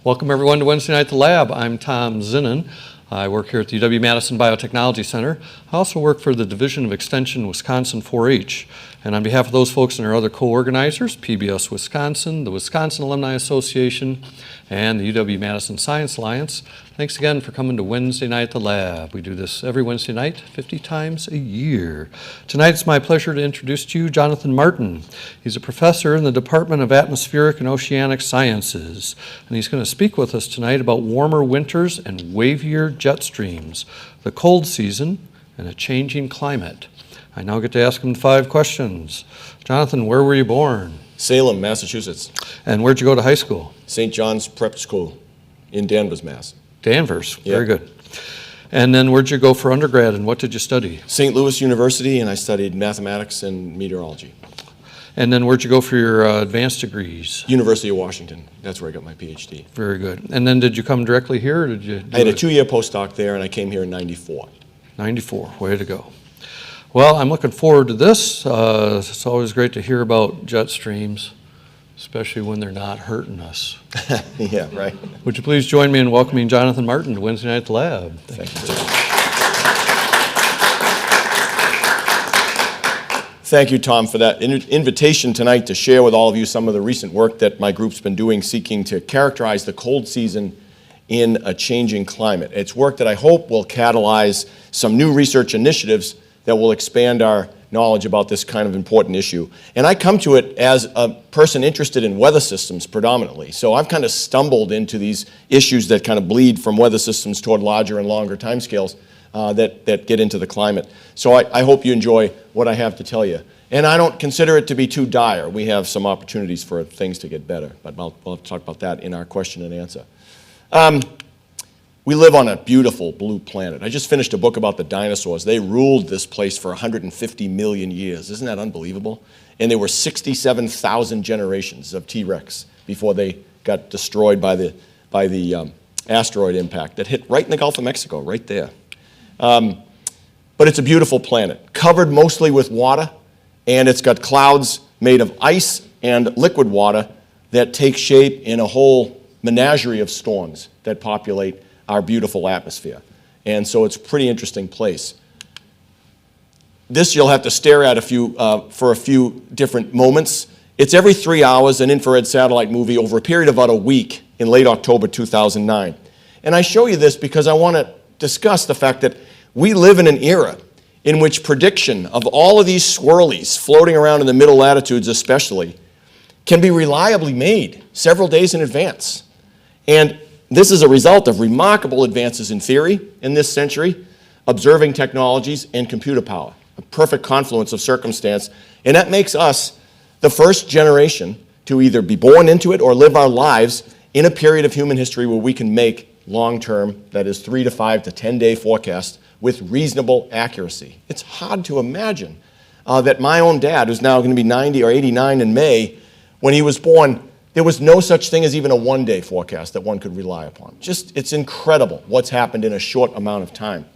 Welcome everyone to Wednesday Night at the Lab. I'm Tom Zinnan. I work here at the UW-Madison Biotechnology Center. I also work for the Division of Extension Wisconsin 4-H. And on behalf of those folks and our other co-organizers, PBS Wisconsin, the Wisconsin Alumni Association, and the UW-Madison Science Alliance, thanks again for coming to Wednesday Night at the Lab. We do this every Wednesday night, 50 times a year. Tonight it's my pleasure to introduce to you Jonathan Martin. He's a professor in the Department of Atmospheric and Oceanic Sciences, and he's going to speak with us tonight about warmer winters and wavier jet streams, the cold season, and a changing climate. I now get to ask him 5 questions. Jonathan, where were you born? Salem, Massachusetts. And where'd you go to high school? St. John's Prep School in Danvers, Mass. Danvers, Yep. Very good. And then where'd you go for undergrad and what did you study? St. Louis University, and I studied mathematics and meteorology. And then where'd you go for your advanced degrees? University of Washington. That's where I got my PhD. Very good. And then did you come directly here or did you I had a 2-year postdoc there, and I came here in '94. 94, way to go. Well, I'm looking forward to this. It's always great to hear about jet streams, especially when they're not hurting us. Yeah, right. Would you please join me in welcoming Jonathan Martin to Wednesday Night at the Lab? Thank you. Thank you, Tom, for that invitation tonight to share with all of you some of the recent work that my group's been doing seeking to characterize the cold season in a changing climate. It's work that I hope will catalyze some new research initiatives that will expand our knowledge about this kind of important issue. And I come to it as a person interested in weather systems predominantly. So I've kind of stumbled into these issues that kind of bleed from weather systems toward larger and longer timescales that get into the climate. So I hope you enjoy what I have to tell you. And I don't consider it to be too dire. We have some opportunities for things to get better, but we'll talk about that in our question and answer. We live on a beautiful blue planet. I just finished a book about the dinosaurs. They ruled this place for 150 million years. Isn't that unbelievable? And there were 67,000 generations of T-Rex before they got destroyed by the asteroid impact that hit right in the Gulf of Mexico, right there. But it's a beautiful planet, covered mostly with water, and it's got clouds made of ice and liquid water that take shape in a whole menagerie of storms that populate our beautiful atmosphere. And so it's a pretty interesting place. This you'll have to stare at for a few different moments. It's every 3 hours, an infrared satellite movie over a period of about a week in late October 2009. And I show you this because I want to discuss the fact that we live in an era in which prediction of all of these swirlies floating around in the middle latitudes especially can be reliably made several days in advance. And this is a result of remarkable advances in theory in this century, observing technologies, and computer power, a perfect confluence of circumstance. And that makes us the first generation to either be born into it or live our lives in a period of human history where we can make long-term, that is 3 to 5 to 10-day forecasts with reasonable accuracy. It's hard to imagine that my own dad, who's now going to be 90 or 89 in May, when he was born, there was no such thing as even a 1-day forecast that one could rely upon. It's incredible what's happened in a short amount of time.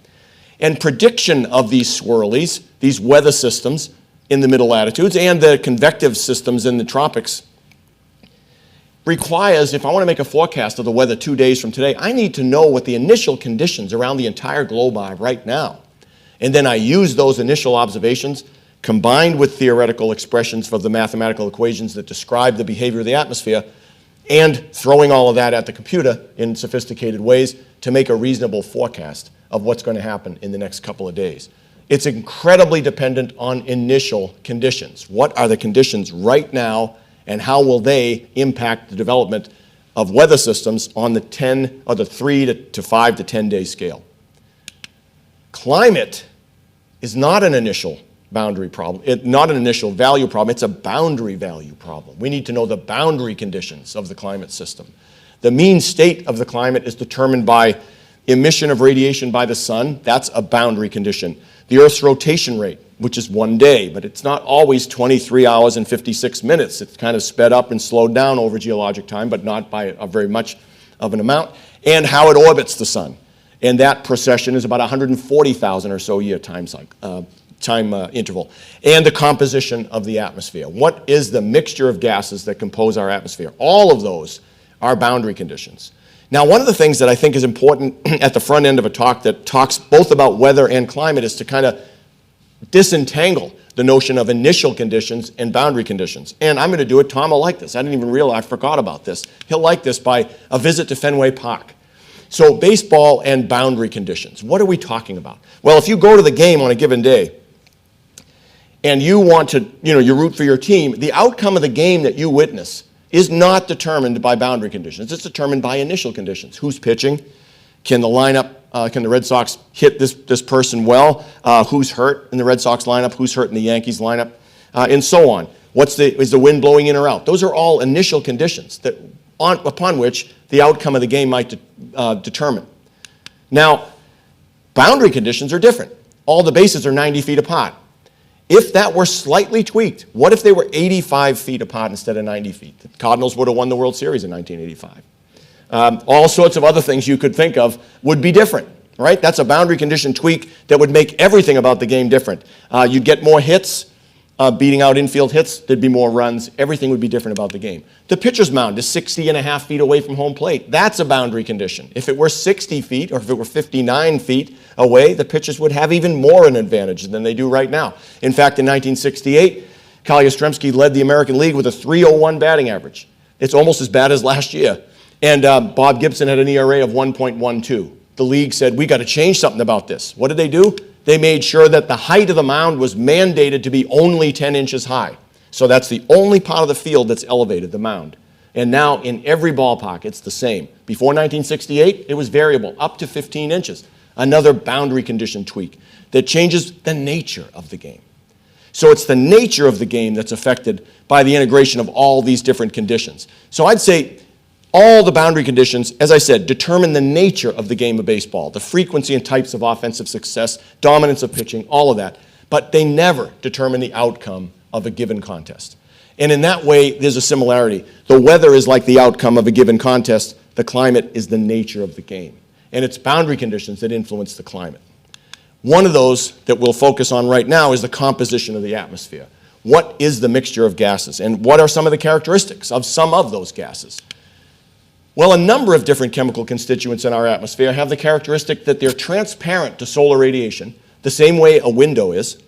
And prediction of these swirlies, these weather systems in the middle latitudes and the convective systems in the tropics requires, if I want to make a forecast of the weather 2 days from today, I need to know what the initial conditions around the entire globe are right now. And then I use those initial observations combined with theoretical expressions for the mathematical equations that describe the behavior of the atmosphere, and throwing all of that at the computer in sophisticated ways to make a reasonable forecast of what's going to happen in the next couple of days. It's incredibly dependent on initial conditions. What are the conditions right now, and how will they impact the development of weather systems on the 3 to 5 to 10 day scale? Climate is not an initial boundary problem, not an initial value problem, it's a boundary value problem. We need to know the boundary conditions of the climate system. The mean state of the climate is determined by emission of radiation by the sun. That's a boundary condition. The Earth's rotation rate, which is 1 day, but it's not always 23 hours and 56 minutes. It's kind of sped up and slowed down over geologic time, but not by a very much of an amount. And how it orbits the sun. And that precession is about 140,000 or so year time interval. And the composition of the atmosphere. What is the mixture of gases that compose our atmosphere? All of those are boundary conditions. Now, one of the things that I think is important at the front end of a talk that talks both about weather and climate is to kind of disentangle the notion of initial conditions and boundary conditions. And I'm going to do it. Tom will like this. I didn't even realize, I forgot about this. He'll like this by a visit to Fenway Park. So baseball and boundary conditions. What are we talking about? Well, if you go to the game on a given day and you want to, you root for your team, the outcome of the game that you witness is not determined by boundary conditions. It's determined by initial conditions. Who's pitching? Can the Red Sox hit this person well? Who's hurt in the Red Sox lineup? Who's hurt in the Yankees lineup? And so on. Is the wind blowing in or out? Those are all initial conditions upon which the outcome of the game might determine. Now, boundary conditions are different. All the bases are 90 feet apart. If that were slightly tweaked, what if they were 85 feet apart instead of 90 feet? The Cardinals would have won the World Series in 1985. All sorts of other things you could think of would be different, right? That's a boundary condition tweak that would make everything about the game different. You'd get more hits, beating out infield hits. There'd be more runs. Everything would be different about the game. The pitcher's mound is 60.5 feet away from home plate. That's a boundary condition. If it were 60 feet or if it were 59 feet away, the pitchers would have even more an advantage than they do right now. In fact, in 1968, Carl Yastrzemski led the American League with a .301 batting average. It's almost as bad as last year. And Bob Gibson had an ERA of 1.12. The league said, we got to change something about this. What did they do? They made sure that the height of the mound was mandated to be only 10 inches high. So that's the only part of the field that's elevated, the mound. And now in every ballpark, it's the same. Before 1968, it was variable, up to 15 inches. Another boundary condition tweak that changes the nature of the game. So it's the nature of the game that's affected by the integration of all these different conditions. So I'd say all the boundary conditions, as I said, determine the nature of the game of baseball, the frequency and types of offensive success, dominance of pitching, all of that. But they never determine the outcome of a given contest. And in that way, there's a similarity. The weather is like the outcome of a given contest. The climate is the nature of the game. And it's boundary conditions that influence the climate. One of those that we'll focus on right now is the composition of the atmosphere. What is the mixture of gases? And what are some of the characteristics of some of those gases? Well, a number of different chemical constituents in our atmosphere have the characteristic that they're transparent to solar radiation, the same way a window is,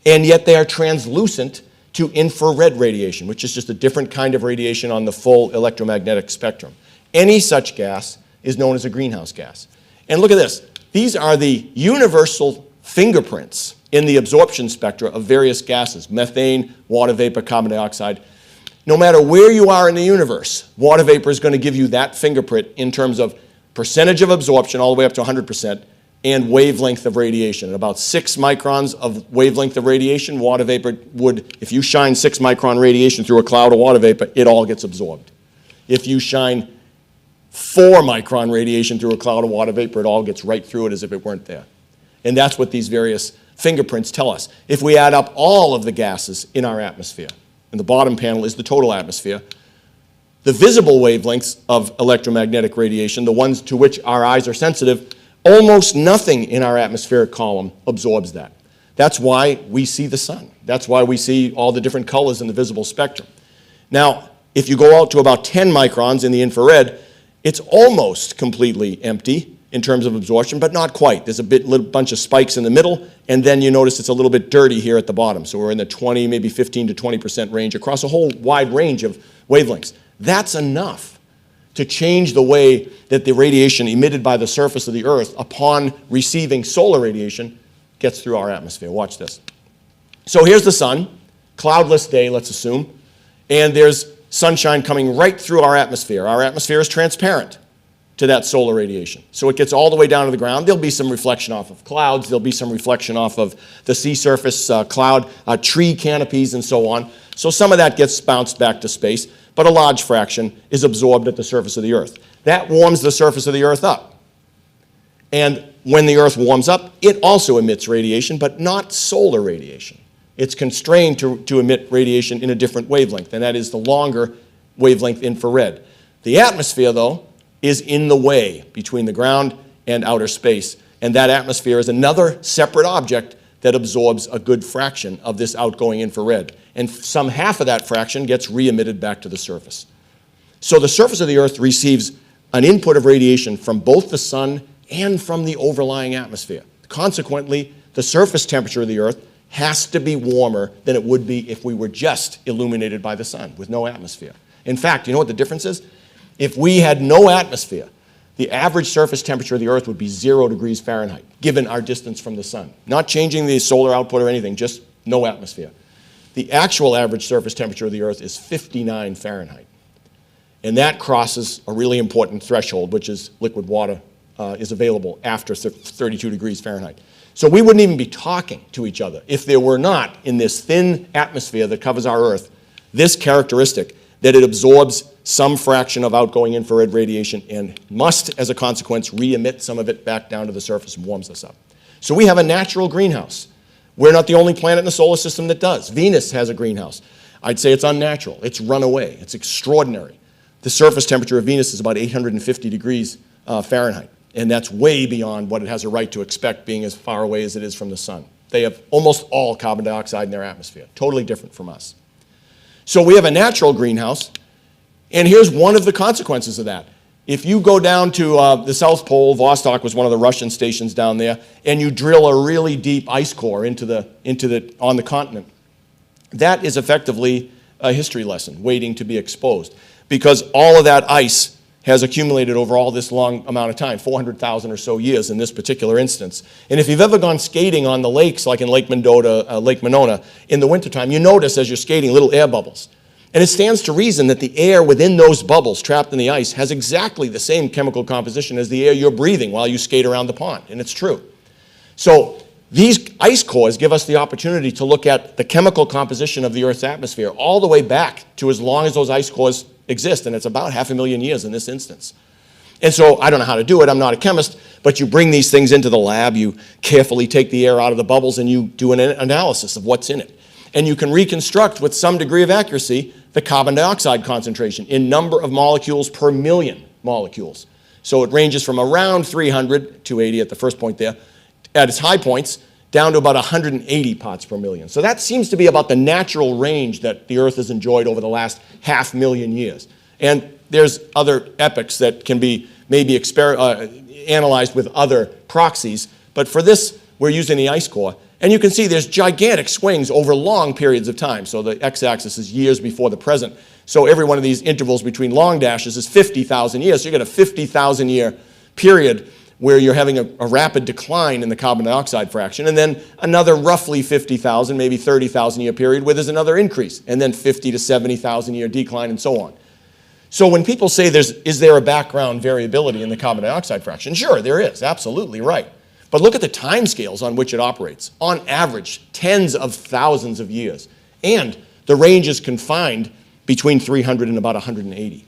and yet they are translucent to infrared radiation, which is just a different kind of radiation on the full electromagnetic spectrum. Any such gas is known as a greenhouse gas. And look at this. These are the universal fingerprints in the absorption spectra of various gases, methane, water vapor, carbon dioxide. No matter where you are in the universe, water vapor is going to give you that fingerprint in terms of percentage of absorption all the way up to 100% and wavelength of radiation. At about 6 microns of wavelength of radiation, water vapor would, if you shine 6 micron radiation through a cloud of water vapor, it all gets absorbed. If you shine 4 micron radiation through a cloud of water vapor, it all gets right through it as if it weren't there. And that's what these various fingerprints tell us. If we add up all of the gases in our atmosphere, and the bottom panel is the total atmosphere, the visible wavelengths of electromagnetic radiation, the ones to which our eyes are sensitive, almost nothing in our atmospheric column absorbs that. That's why we see the sun. That's why we see all the different colors in the visible spectrum. Now, if you go out to about 10 microns in the infrared, it's almost completely empty in terms of absorption, but not quite. There's a little bunch of spikes in the middle, and then you notice it's a little bit dirty here at the bottom. So we're in the 20, maybe 15 to 20% range across a whole wide range of wavelengths. That's enough to change the way that the radiation emitted by the surface of the Earth upon receiving solar radiation gets through our atmosphere. Watch this. So here's the sun, cloudless day, let's assume, and there's sunshine coming right through our atmosphere. Our atmosphere is transparent to that solar radiation. So it gets all the way down to the ground. There'll be some reflection off of clouds. There'll be some reflection off of the sea surface, cloud, tree canopies, and so on. So some of that gets bounced back to space, but a large fraction is absorbed at the surface of the Earth. That warms the surface of the Earth up. And when the Earth warms up, it also emits radiation, but not solar radiation. It's constrained to emit radiation in a different wavelength, and that is the longer wavelength infrared. The atmosphere, though, is in the way between the ground and outer space, and that atmosphere is another separate object that absorbs a good fraction of this outgoing infrared, and some half of that fraction gets re-emitted back to the surface. So the surface of the Earth receives an input of radiation from both the sun and from the overlying atmosphere. Consequently, the surface temperature of the Earth has to be warmer than it would be if we were just illuminated by the sun with no atmosphere. In fact, you know what the difference is? If we had no atmosphere, the average surface temperature of the Earth would be 0 degrees Fahrenheit, given our distance from the sun. Not changing the solar output or anything, just no atmosphere. The actual average surface temperature of the Earth is 59 Fahrenheit. And that crosses a really important threshold, which is liquid water is available after 32 degrees Fahrenheit. So we wouldn't even be talking to each other if there were not, in this thin atmosphere that covers our Earth, this characteristic that it absorbs some fraction of outgoing infrared radiation and must, as a consequence, re-emit some of it back down to the surface and warms us up. So we have a natural greenhouse. We're not the only planet in the solar system that does. Venus has a greenhouse. I'd say it's unnatural. It's run away. It's extraordinary. The surface temperature of Venus is about 850 degrees Fahrenheit, and that's way beyond what it has a right to expect, being as far away as it is from the sun. They have almost all carbon dioxide in their atmosphere, totally different from us. So we have a natural greenhouse, and here's one of the consequences of that. If you go down to the South Pole, Vostok was one of the Russian stations down there, and you drill a really deep ice core on the continent, that is effectively a history lesson waiting to be exposed, because all of that ice has accumulated over all this long amount of time, 400,000 or so years in this particular instance. And if you've ever gone skating on the lakes, like in Lake Mendota, Lake Monona, in the wintertime, you notice as you're skating little air bubbles. And it stands to reason that the air within those bubbles trapped in the ice has exactly the same chemical composition as the air you're breathing while you skate around the pond, and it's true. So these ice cores give us the opportunity to look at the chemical composition of the Earth's atmosphere all the way back to as long as those ice cores exist, and it's about 500,000 years in this instance. And so I don't know how to do it, I'm not a chemist, but you bring these things into the lab, you carefully take the air out of the bubbles, and you do an analysis of what's in it. And you can reconstruct with some degree of accuracy the carbon dioxide concentration in number of molecules per million molecules. So it ranges from around 300, 280 at the first point there, at its high points, down to about 180 parts per million. So that seems to be about the natural range that the Earth has enjoyed over the last 500,000 years. And there's other epochs that can be maybe analyzed with other proxies, but for this, we're using the ice core. And you can see there's gigantic swings over long periods of time. So the x-axis is years before the present. So every one of these intervals between long dashes is 50,000 years. So you get a 50,000 year period where you're having a rapid decline in the carbon dioxide fraction, and then another roughly 50,000, maybe 30,000 year period where there's another increase, and then 50 to 70,000 year decline, and so on. So when people say is there a background variability in the carbon dioxide fraction? Sure, there is, absolutely right. But look at the time scales on which it operates. On average, tens of thousands of years. And the range is confined between 300 and about 180.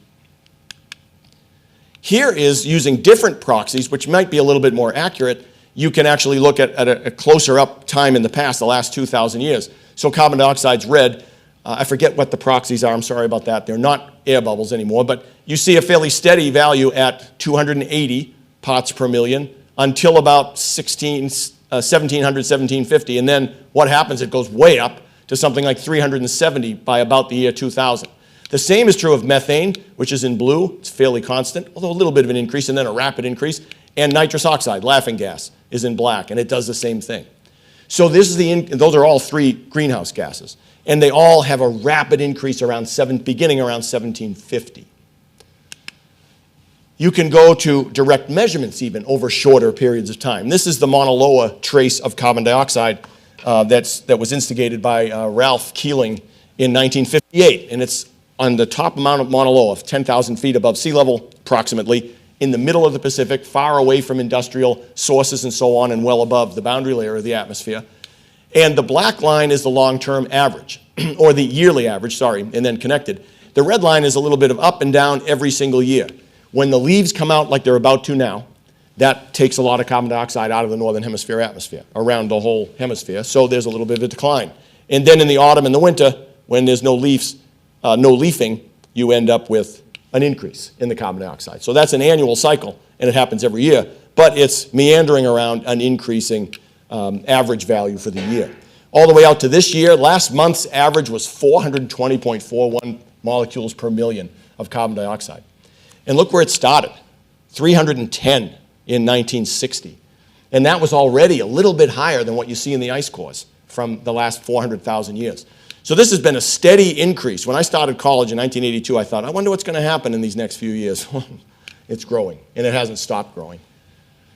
Here is using different proxies, which might be a little bit more accurate. You can actually look at a closer up time in the past, the last 2,000 years. So carbon dioxide's red. I forget what the proxies are. I'm sorry about that. They're not air bubbles anymore. But you see a fairly steady value at 280 parts per million until about 1700, 1750. And then what happens? It goes way up to something like 370 by about the year 2000. The same is true of methane, which is in blue. It's fairly constant, although a little bit of an increase and then a rapid increase. And nitrous oxide, laughing gas, is in black, and it does the same thing. So this is those are all three greenhouse gases, and they all have a rapid increase beginning around 1750. You can go to direct measurements even over shorter periods of time. This is the Mauna Loa trace of carbon dioxide that was instigated by Ralph Keeling in 1958, and it's on the top of Mauna Loa, 10,000 feet above sea level, approximately, in the middle of the Pacific, far away from industrial sources and so on, and well above the boundary layer of the atmosphere. And the black line is the long-term average, or the yearly average, sorry, and then connected. The red line is a little bit of up and down every single year. When the leaves come out like they're about to now, that takes a lot of carbon dioxide out of the northern hemisphere atmosphere, around the whole hemisphere, so there's a little bit of a decline. And then in the autumn and the winter, when there's no leaves, no leafing, you end up with an increase in the carbon dioxide. So that's an annual cycle, and it happens every year, but it's meandering around an increasing average value for the year. All the way out to this year, last month's average was 420.41 molecules per million of carbon dioxide. And look where it started, 310 in 1960. And that was already a little bit higher than what you see in the ice cores from the last 400,000 years. So this has been a steady increase. When I started college in 1982, I thought, I wonder what's going to happen in these next few years. It's growing, and it hasn't stopped growing.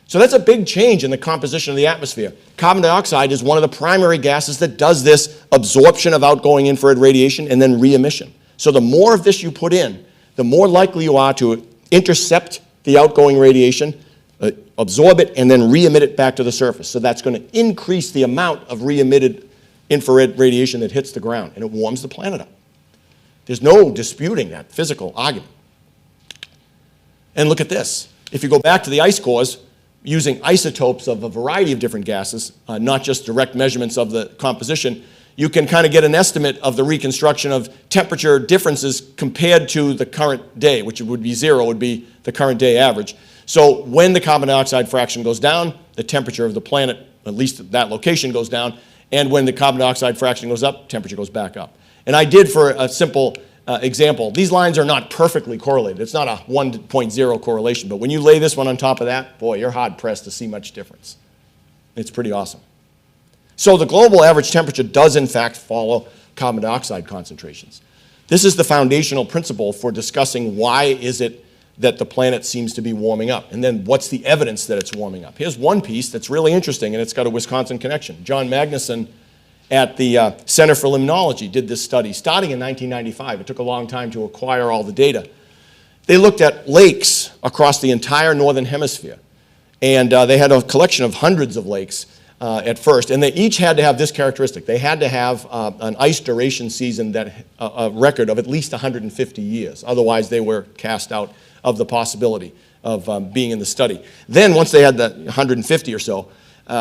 So that's a big change in the composition of the atmosphere. Carbon dioxide is one of the primary gases that does this absorption of outgoing infrared radiation and then re-emission. So the more of this you put in, the more likely you are to intercept the outgoing radiation, absorb it, and then re-emit it back to the surface. So that's going to increase the amount of re-emitted infrared radiation that hits the ground, and it warms the planet up. There's no disputing that physical argument. And look at this. If you go back to the ice cores, using isotopes of a variety of different gases, not just direct measurements of the composition, you can kind of get an estimate of the reconstruction of temperature differences compared to the current day, which would be zero, would be the current day average. So when the carbon dioxide fraction goes down, the temperature of the planet, at least at that location, goes down. And when the carbon dioxide fraction goes up, temperature goes back up. And I did, for a simple example, these lines are not perfectly correlated. It's not a 1.0 correlation. But when you lay this one on top of that, boy, you're hard-pressed to see much difference. It's pretty awesome. So the global average temperature does, in fact, follow carbon dioxide concentrations. This is the foundational principle for discussing why is it that the planet seems to be warming up, and then what's the evidence that it's warming up. Here's one piece that's really interesting, and it's got a Wisconsin connection. John Magnuson at the Center for Limnology did this study starting in 1995. It took a long time to acquire all the data. They looked at lakes across the entire northern hemisphere, and they had a collection of hundreds of lakes at first, and they each had to have this characteristic. They had to have an ice duration season that a record of at least 150 years. Otherwise, they were cast out of the possibility of being in the study. Then, once they had the 150 or so,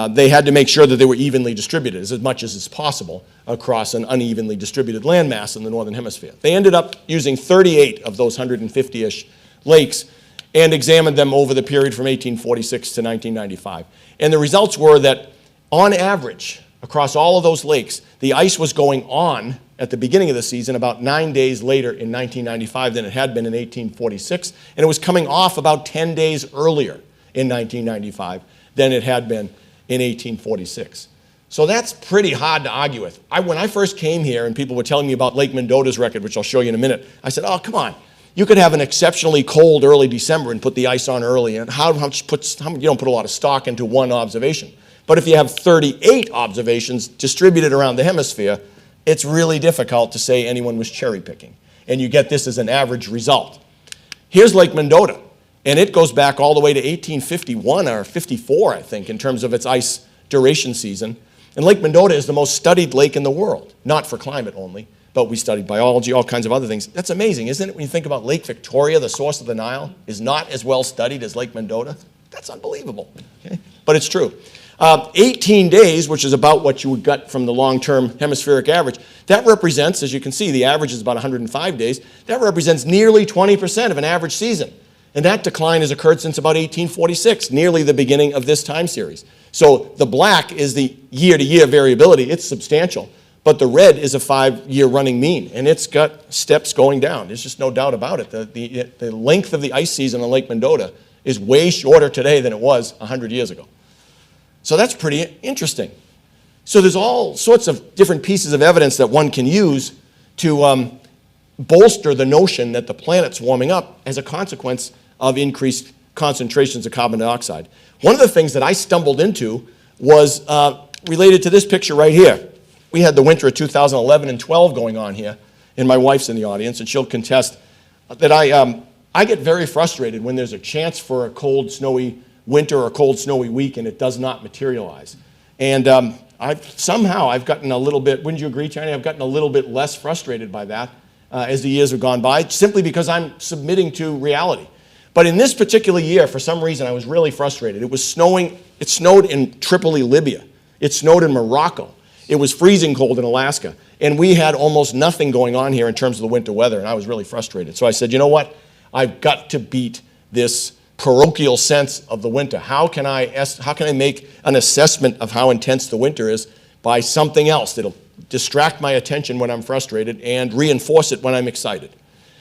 they had to make sure that they were evenly distributed, as much as is possible, across an unevenly distributed landmass in the northern hemisphere. They ended up using 38 of those 150-ish lakes and examined them over the period from 1846 to 1995. And the results were that, on average, across all of those lakes, the ice was going on at the beginning of the season about 9 days later in 1995 than it had been in 1846, and it was coming off about 10 days earlier in 1995 than it had been in 1846. So that's pretty hard to argue with. When I first came here and people were telling me about Lake Mendota's record, which I'll show you in a minute, I said, oh, come on. You could have an exceptionally cold early December and put the ice on early, and you don't put a lot of stock into one observation. But if you have 38 observations distributed around the hemisphere, it's really difficult to say anyone was cherry picking. And you get this as an average result. Here's Lake Mendota, and it goes back all the way to 1851 or 54, I think, in terms of its ice duration season. And Lake Mendota is the most studied lake in the world, not for climate only, but we studied biology, all kinds of other things. That's amazing, isn't it? When you think about Lake Victoria, the source of the Nile, is not as well studied as Lake Mendota. That's unbelievable, okay? But it's true. 18 days, which is about what you would get from the long-term hemispheric average, that represents, as you can see, the average is about 105 days. That represents nearly 20% of an average season. And that decline has occurred since about 1846, nearly the beginning of this time series. So the black is the year-to-year variability. It's substantial. But the red is a 5-year running mean, and it's got steps going down. There's just no doubt about it. The length of the ice season on Lake Mendota is way shorter today than it was 100 years ago. So that's pretty interesting. So there's all sorts of different pieces of evidence that one can use to bolster the notion that the planet's warming up as a consequence of increased concentrations of carbon dioxide. One of the things that I stumbled into was related to this picture right here. We had the winter of 2011 and 12 going on here, and my wife's in the audience, and she'll contest that I get very frustrated when there's a chance for a cold, snowy winter or cold, snowy week, and it does not materialize. And I've gotten a little bit, wouldn't you agree, Tony? I've gotten a little bit less frustrated by that as the years have gone by, simply because I'm submitting to reality. But in this particular year, for some reason, I was really frustrated. It was snowing. It snowed in Tripoli, Libya. It snowed in Morocco. It was freezing cold in Alaska. And we had almost nothing going on here in terms of the winter weather, and I was really frustrated. So I said, you know what? I've got to beat this parochial sense of the winter. How can I make an assessment of how intense the winter is by something else that'll distract my attention when I'm frustrated and reinforce it when I'm excited?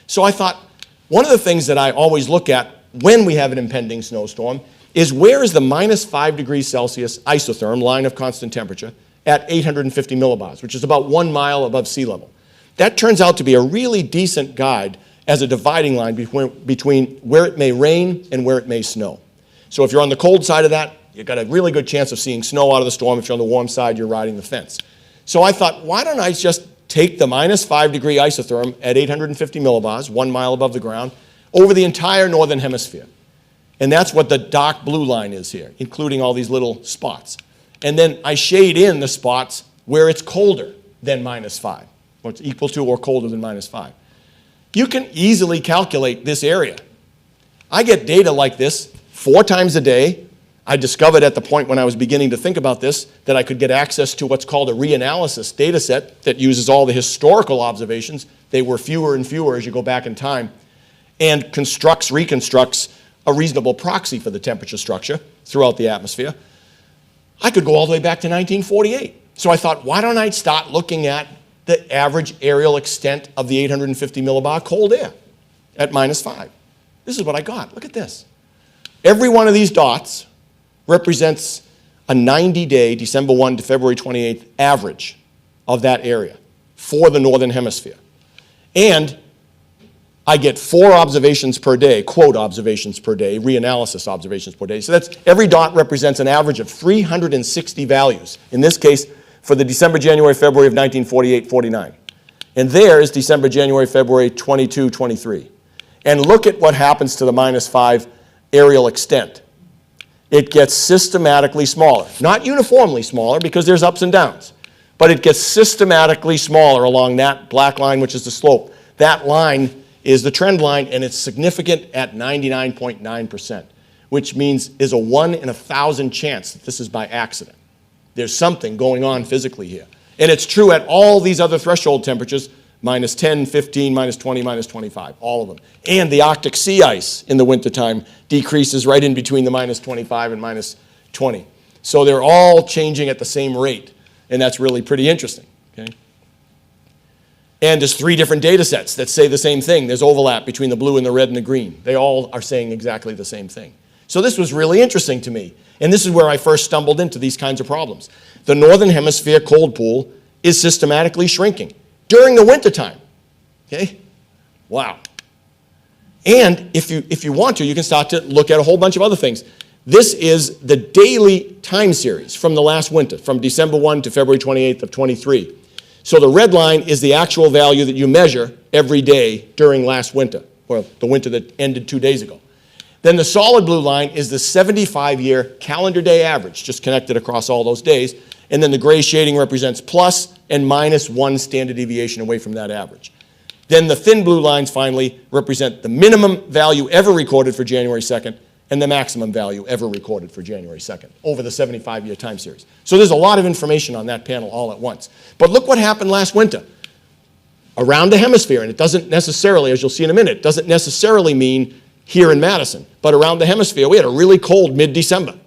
So I thought, One of the things that I always look at when we have an impending snowstorm is where is the minus 5 degrees Celsius isotherm, line of constant temperature, at 850 millibars, which is about 1 mile above sea level. That turns out to be a really decent guide as a dividing line between where it may rain and where it may snow. So if you're on the cold side of that, you've got a really good chance of seeing snow out of the storm. If you're on the warm side, you're riding the fence. So I thought, why don't I just take the minus 5 degree isotherm at 850 millibars, 1 mile above the ground, over the entire northern hemisphere. And that's what the dark blue line is here, including all these little spots. And then I shade in the spots where it's colder than minus 5, or it's equal to or colder than minus 5. You can easily calculate this area. I get data like this 4 times a day. I discovered at the point when I was beginning to think about this that I could get access to what's called a reanalysis data set that uses all the historical observations. They were fewer and fewer as you go back in time, and reconstructs a reasonable proxy for the temperature structure throughout the atmosphere. I could go all the way back to 1948. So I thought, why don't I start looking at the average aerial extent of the 850 millibar cold air at minus 5. This is what I got. Look at this. Every one of these dots represents a 90-day, December 1 to February 28th average of that area for the northern hemisphere. And I get 4 observations per day, quote observations per day, reanalysis observations per day. So that's every dot represents an average of 360 values. In this case, for the December, January, February of 1948, 49. And there is December, January, February 22, 23. And look at what happens to the minus 5 aerial extent. It gets systematically smaller. Not uniformly smaller because there's ups and downs, but it gets systematically smaller along that black line, which is the slope. That line is the trend line, and it's significant at 99.9%, which means there's a 1 in 1,000 chance that this is by accident. There's something going on physically here. And it's true at all these other threshold temperatures, minus 10, 15, minus 20, minus 25, all of them. And the Arctic sea ice in the wintertime decreases right in between the minus 25 and minus 20. So they're all changing at the same rate, and that's really pretty interesting. Okay? And there's 3 different data sets that say the same thing. There's overlap between the blue and the red and the green. They all are saying exactly the same thing. So this was really interesting to me. And this is where I first stumbled into these kinds of problems. The northern hemisphere cold pool is systematically shrinking during the wintertime. Okay? Wow. And if you want to, you can start to look at a whole bunch of other things. This is the daily time series from the last winter, from December 1 to February 28th of 23. So the red line is the actual value that you measure every day during last winter, or the winter that ended 2 days ago. Then the solid blue line is the 75-year calendar day average, just connected across all those days. And then the gray shading represents plus and minus 1 standard deviation away from that average. Then the thin blue lines finally represent the minimum value ever recorded for January 2nd and the maximum value ever recorded for January 2nd over the 75-year time series. So there's a lot of information on that panel all at once. But look what happened last winter around the hemisphere. And it doesn't necessarily, as you'll see in a minute, doesn't necessarily mean here in Madison, but around the hemisphere, we had a really cold mid-December.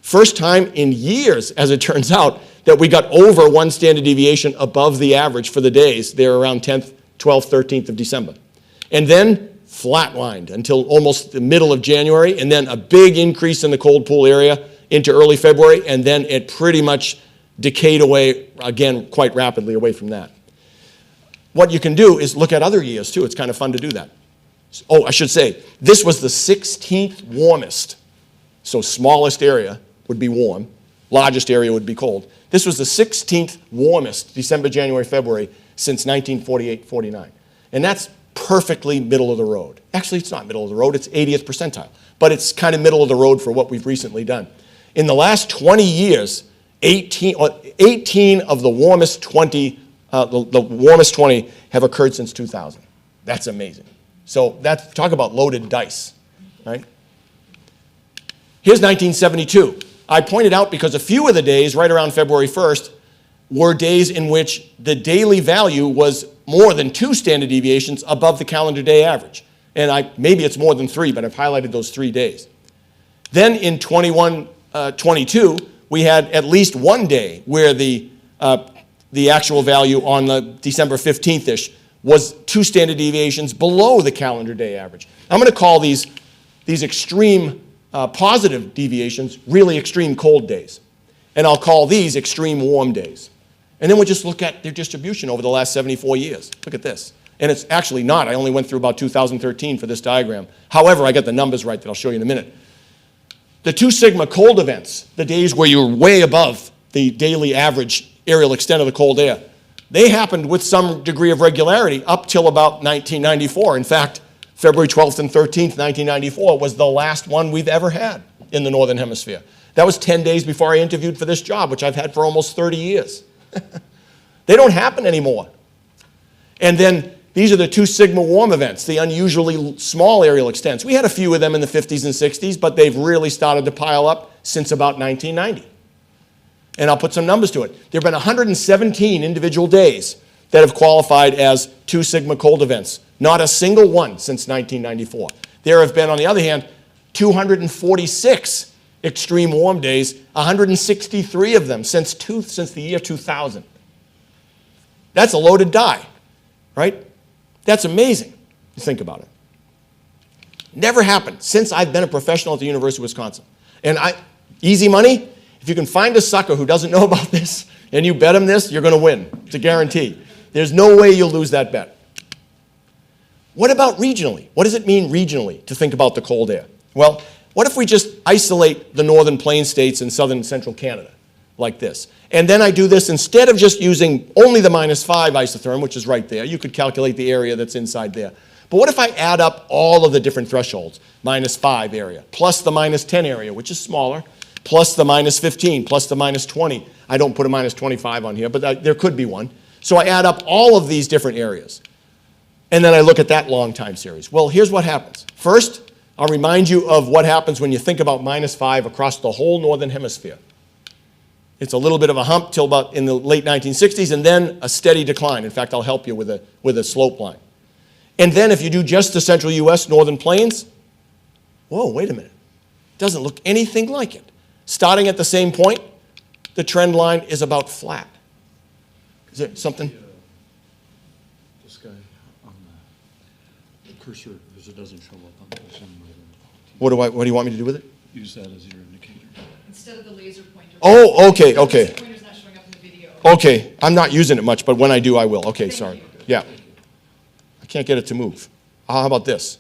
First time in years, as it turns out, that we got over 1 standard deviation above the average for the days there around 10th, 12th, 13th of December. And then flatlined until almost the middle of January, and then a big increase in the cold pool area into early February, and then it pretty much decayed away again quite rapidly away from that. What you can do is look at other years too. It's kind of fun to do that. Oh, I should say, this was the 16th warmest. So smallest area would be warm, largest area would be cold. This was the 16th warmest December, January, February since 1948-49. And that's perfectly middle of the road. Actually, it's not middle of the road, it's 80th percentile. But it's kind of middle of the road for what we've recently done. In the last 20 years, 18 of the warmest 20, the warmest 20 have occurred since 2000. That's amazing. So that's, talk about loaded dice, right? Here's 1972. I pointed out because a few of the days right around February 1st were days in which the daily value was more than 2 standard deviations above the calendar day average. And maybe it's more than 3, but I've highlighted those 3 days. Then in 22, we had at least 1 day where the actual value on the December 15th-ish was 2 standard deviations below the calendar day average. I'm going to call these extreme positive deviations really extreme cold days. And I'll call these extreme warm days. And then we'll just look at their distribution over the last 74 years. Look at this. And it's actually not. I only went through about 2013 for this diagram. However, I got the numbers right that I'll show you in a minute. The 2 sigma cold events, the days where you're way above the daily average aerial extent of the cold air, they happened with some degree of regularity up till about 1994. In fact, February 12th and 13th, 1994 was the last one we've ever had in the Northern Hemisphere. That was 10 days before I interviewed for this job, which I've had for almost 30 years. They don't happen anymore. And then these are the 2 sigma warm events, the unusually small aerial extents. We had a few of them in the 50s and 60s, but they've really started to pile up since about 1990. And I'll put some numbers to it. There have been 117 individual days that have qualified as 2 sigma cold events. Not a single one since 1994. There have been, on the other hand, 246 extreme warm days, 163 of them since the year 2000. That's a loaded die, right? That's amazing. You think about it. Never happened since I've been a professional at the University of Wisconsin. And easy money, if you can find a sucker who doesn't know about this and you bet him this, you're going to win. It's a guarantee. There's no way you'll lose that bet. What about regionally? What does it mean regionally to think about the cold air? Well, what if we just isolate the northern plain states and southern and central Canada like this? And then I do this instead of just using only the -5 isotherm, which is right there. You could calculate the area that's inside there. But what if I add up all of the different thresholds? -5 area, plus the -10 area, which is smaller, plus the -15, plus the -20. I don't put a -25 on here, but there could be one. So I add up all of these different areas. And then I look at that long time series. Well, here's what happens. First, I'll remind you of what happens when you think about -5 across the whole northern hemisphere. It's a little bit of a hump till about in the late 1960s, and then a steady decline. In fact, I'll help you with a slope line. And then if you do just the central U.S. northern plains, whoa, wait a minute. It doesn't look anything like it. Starting at the same point, the trend line is about flat. Is there something? This guy on the cursor, because it doesn't show up on the Zoom. What do you want me to do with it? Use that as your indicator. Instead of the laser pointer. Oh, okay. The laser pointer's not showing up in the video. Okay, I'm not using it much, but when I do, I will. Okay, Thank sorry. you. Yeah. I can't get it to move. How about this?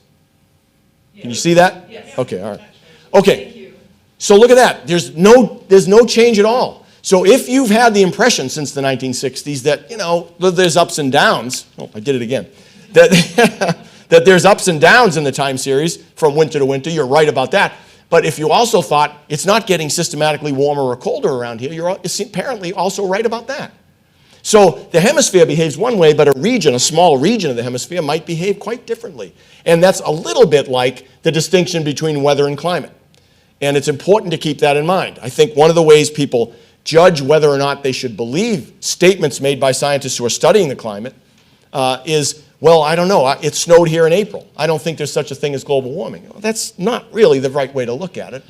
Can you see that? Yes. Okay, all right. Thank Okay, you. so look at that. There's no change at all. So if you've had the impression since the 1960s that, there's ups and downs. Oh, I did it again. That there's ups and downs in the time series from winter to winter, you're right about that. But if you also thought it's not getting systematically warmer or colder around here, you're apparently also right about that. So the hemisphere behaves one way, but a small region of the hemisphere might behave quite differently. And that's a little bit like the distinction between weather and climate. And it's important to keep that in mind. I think one of the ways people judge whether or not they should believe statements made by scientists who are studying the climate is, well, I don't know, it snowed here in April. I don't think there's such a thing as global warming. Well, that's not really the right way to look at it,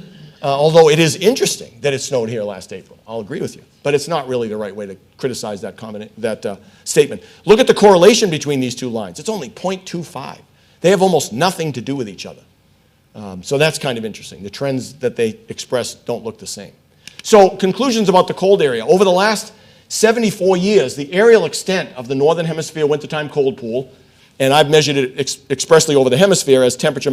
although it is interesting that it snowed here last April. I'll agree with you. But it's not really the right way to criticize that statement. Look at the correlation between these two lines. It's only 0.25. They have almost nothing to do with each other. So that's kind of interesting. The trends that they express don't look the same. So conclusions about the cold area. Over the last 74 years, the aerial extent of the northern hemisphere wintertime cold pool, and I've measured it expressly over the hemisphere as temperature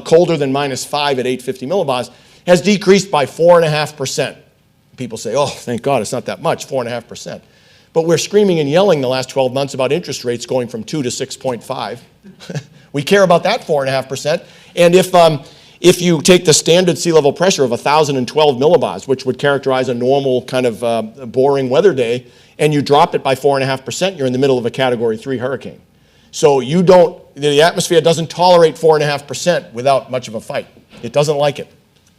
colder than -5 at 850 millibars, has decreased by 4.5%. People say, oh, thank God, it's not that much, 4.5%. But we're screaming and yelling the last 12 months about interest rates going from 2 to 6.5. We care about that 4.5%. And if you take the standard sea level pressure of 1,012 millibars, which would characterize a normal kind of boring weather day, and you drop it by 4.5%, you're in the middle of a Category 3 hurricane. So the atmosphere doesn't tolerate 4.5% without much of a fight. It doesn't like it.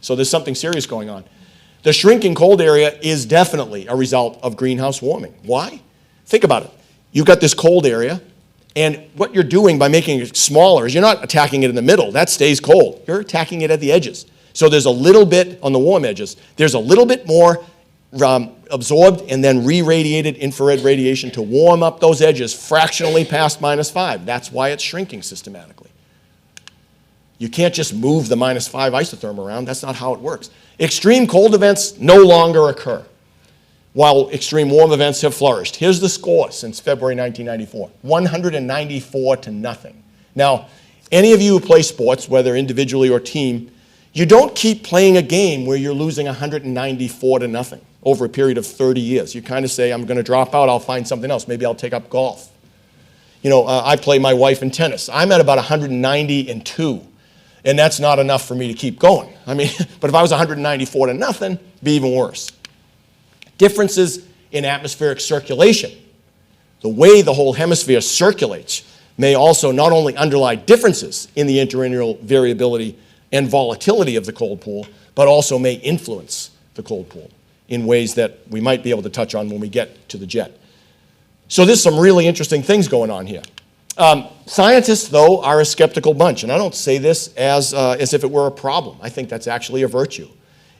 So there's something serious going on. The shrinking cold area is definitely a result of greenhouse warming. Why? Think about it. You've got this cold area, and what you're doing by making it smaller is you're not attacking it in the middle. That stays cold. You're attacking it at the edges. So there's a little bit on the warm edges. There's a little bit more absorbed and then re-radiated infrared radiation to warm up those edges fractionally past -5. That's why it's shrinking systematically. You can't just move the -5 isotherm around. That's not how it works. Extreme cold events no longer occur, while extreme warm events have flourished. Here's the score since February 1994, 194 to nothing. Now, any of you who play sports, whether individually or team, you don't keep playing a game where you're losing 194 to nothing over a period of 30 years. You kind of say, I'm going to drop out, I'll find something else. Maybe I'll take up golf. You know, I play my wife in tennis. I'm at about 192, and that's not enough for me to keep going. I mean, but if I was 194 to nothing, it'd be even worse. Differences in atmospheric circulation, the way the whole hemisphere circulates, may also not only underlie differences in the interannual variability and volatility of the cold pool, but also may influence the cold pool in ways that we might be able to touch on when we get to the jet. So there's some really interesting things going on here. Scientists, though, are a skeptical bunch, and I don't say this as if it were a problem. I think that's actually a virtue.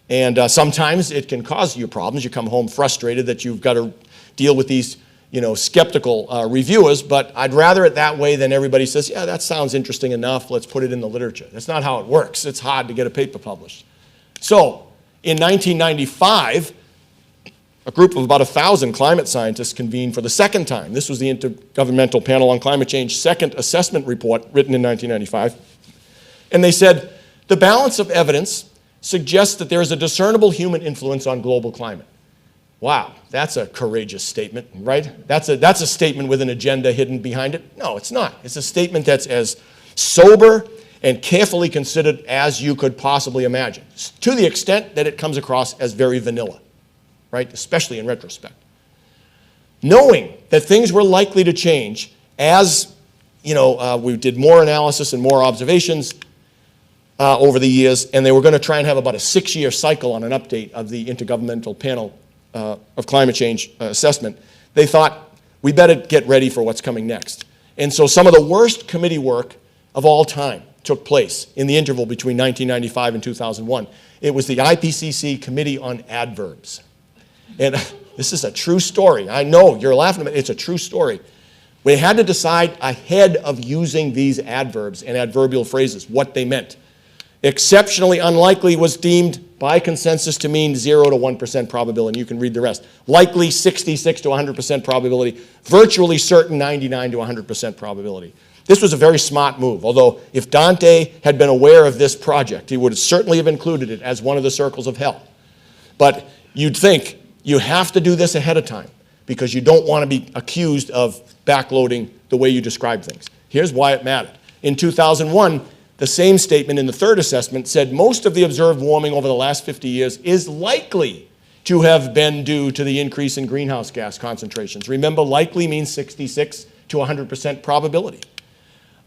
And sometimes it can cause you problems. You come home frustrated that you've got to deal with these, skeptical reviewers, but I'd rather it that way than everybody says, yeah, that sounds interesting enough, let's put it in the literature. That's not how it works. It's hard to get a paper published. So, in 1995, a group of about 1,000 climate scientists convened for the second time. This was the Intergovernmental Panel on Climate Change second assessment report written in 1995. And they said, the balance of evidence suggests that there is a discernible human influence on global climate. Wow, that's a courageous statement, right? That's a statement with an agenda hidden behind it. No, it's not. It's a statement that's as sober and carefully considered as you could possibly imagine, to the extent that it comes across as very vanilla, right? Especially in retrospect. Knowing that things were likely to change as, we did more analysis and more observations over the years, and they were going to try and have about a 6-year cycle on an update of the Intergovernmental Panel of Climate Change assessment, they thought, we better get ready for what's coming next. And so some of the worst committee work of all time took place in the interval between 1995 and 2001. It was the IPCC Committee on Adverbs. And this is a true story. I know, you're laughing at it. It's a true story. We had to decide ahead of using these adverbs and adverbial phrases what they meant. Exceptionally unlikely was deemed by consensus to mean 0 to 1% probability. You can read the rest. Likely 66 to 100% probability. Virtually certain 99 to 100% probability. This was a very smart move, although if Dante had been aware of this project, he would certainly have included it as one of the circles of hell. But you'd think you have to do this ahead of time because you don't want to be accused of backloading the way you describe things. Here's why it mattered. In 2001, the same statement in the third assessment said most of the observed warming over the last 50 years is likely to have been due to the increase in greenhouse gas concentrations. Remember, likely means 66 to 100% probability.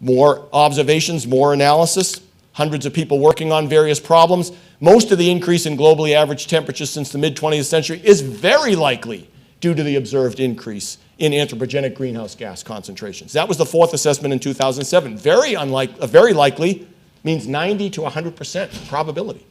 More observations, more analysis, hundreds of people working on various problems. Most of the increase in globally average temperatures since the mid-20th century is very likely due to the observed increase in anthropogenic greenhouse gas concentrations. That was the fourth assessment in 2007. Very likely means 90 to 100% probability.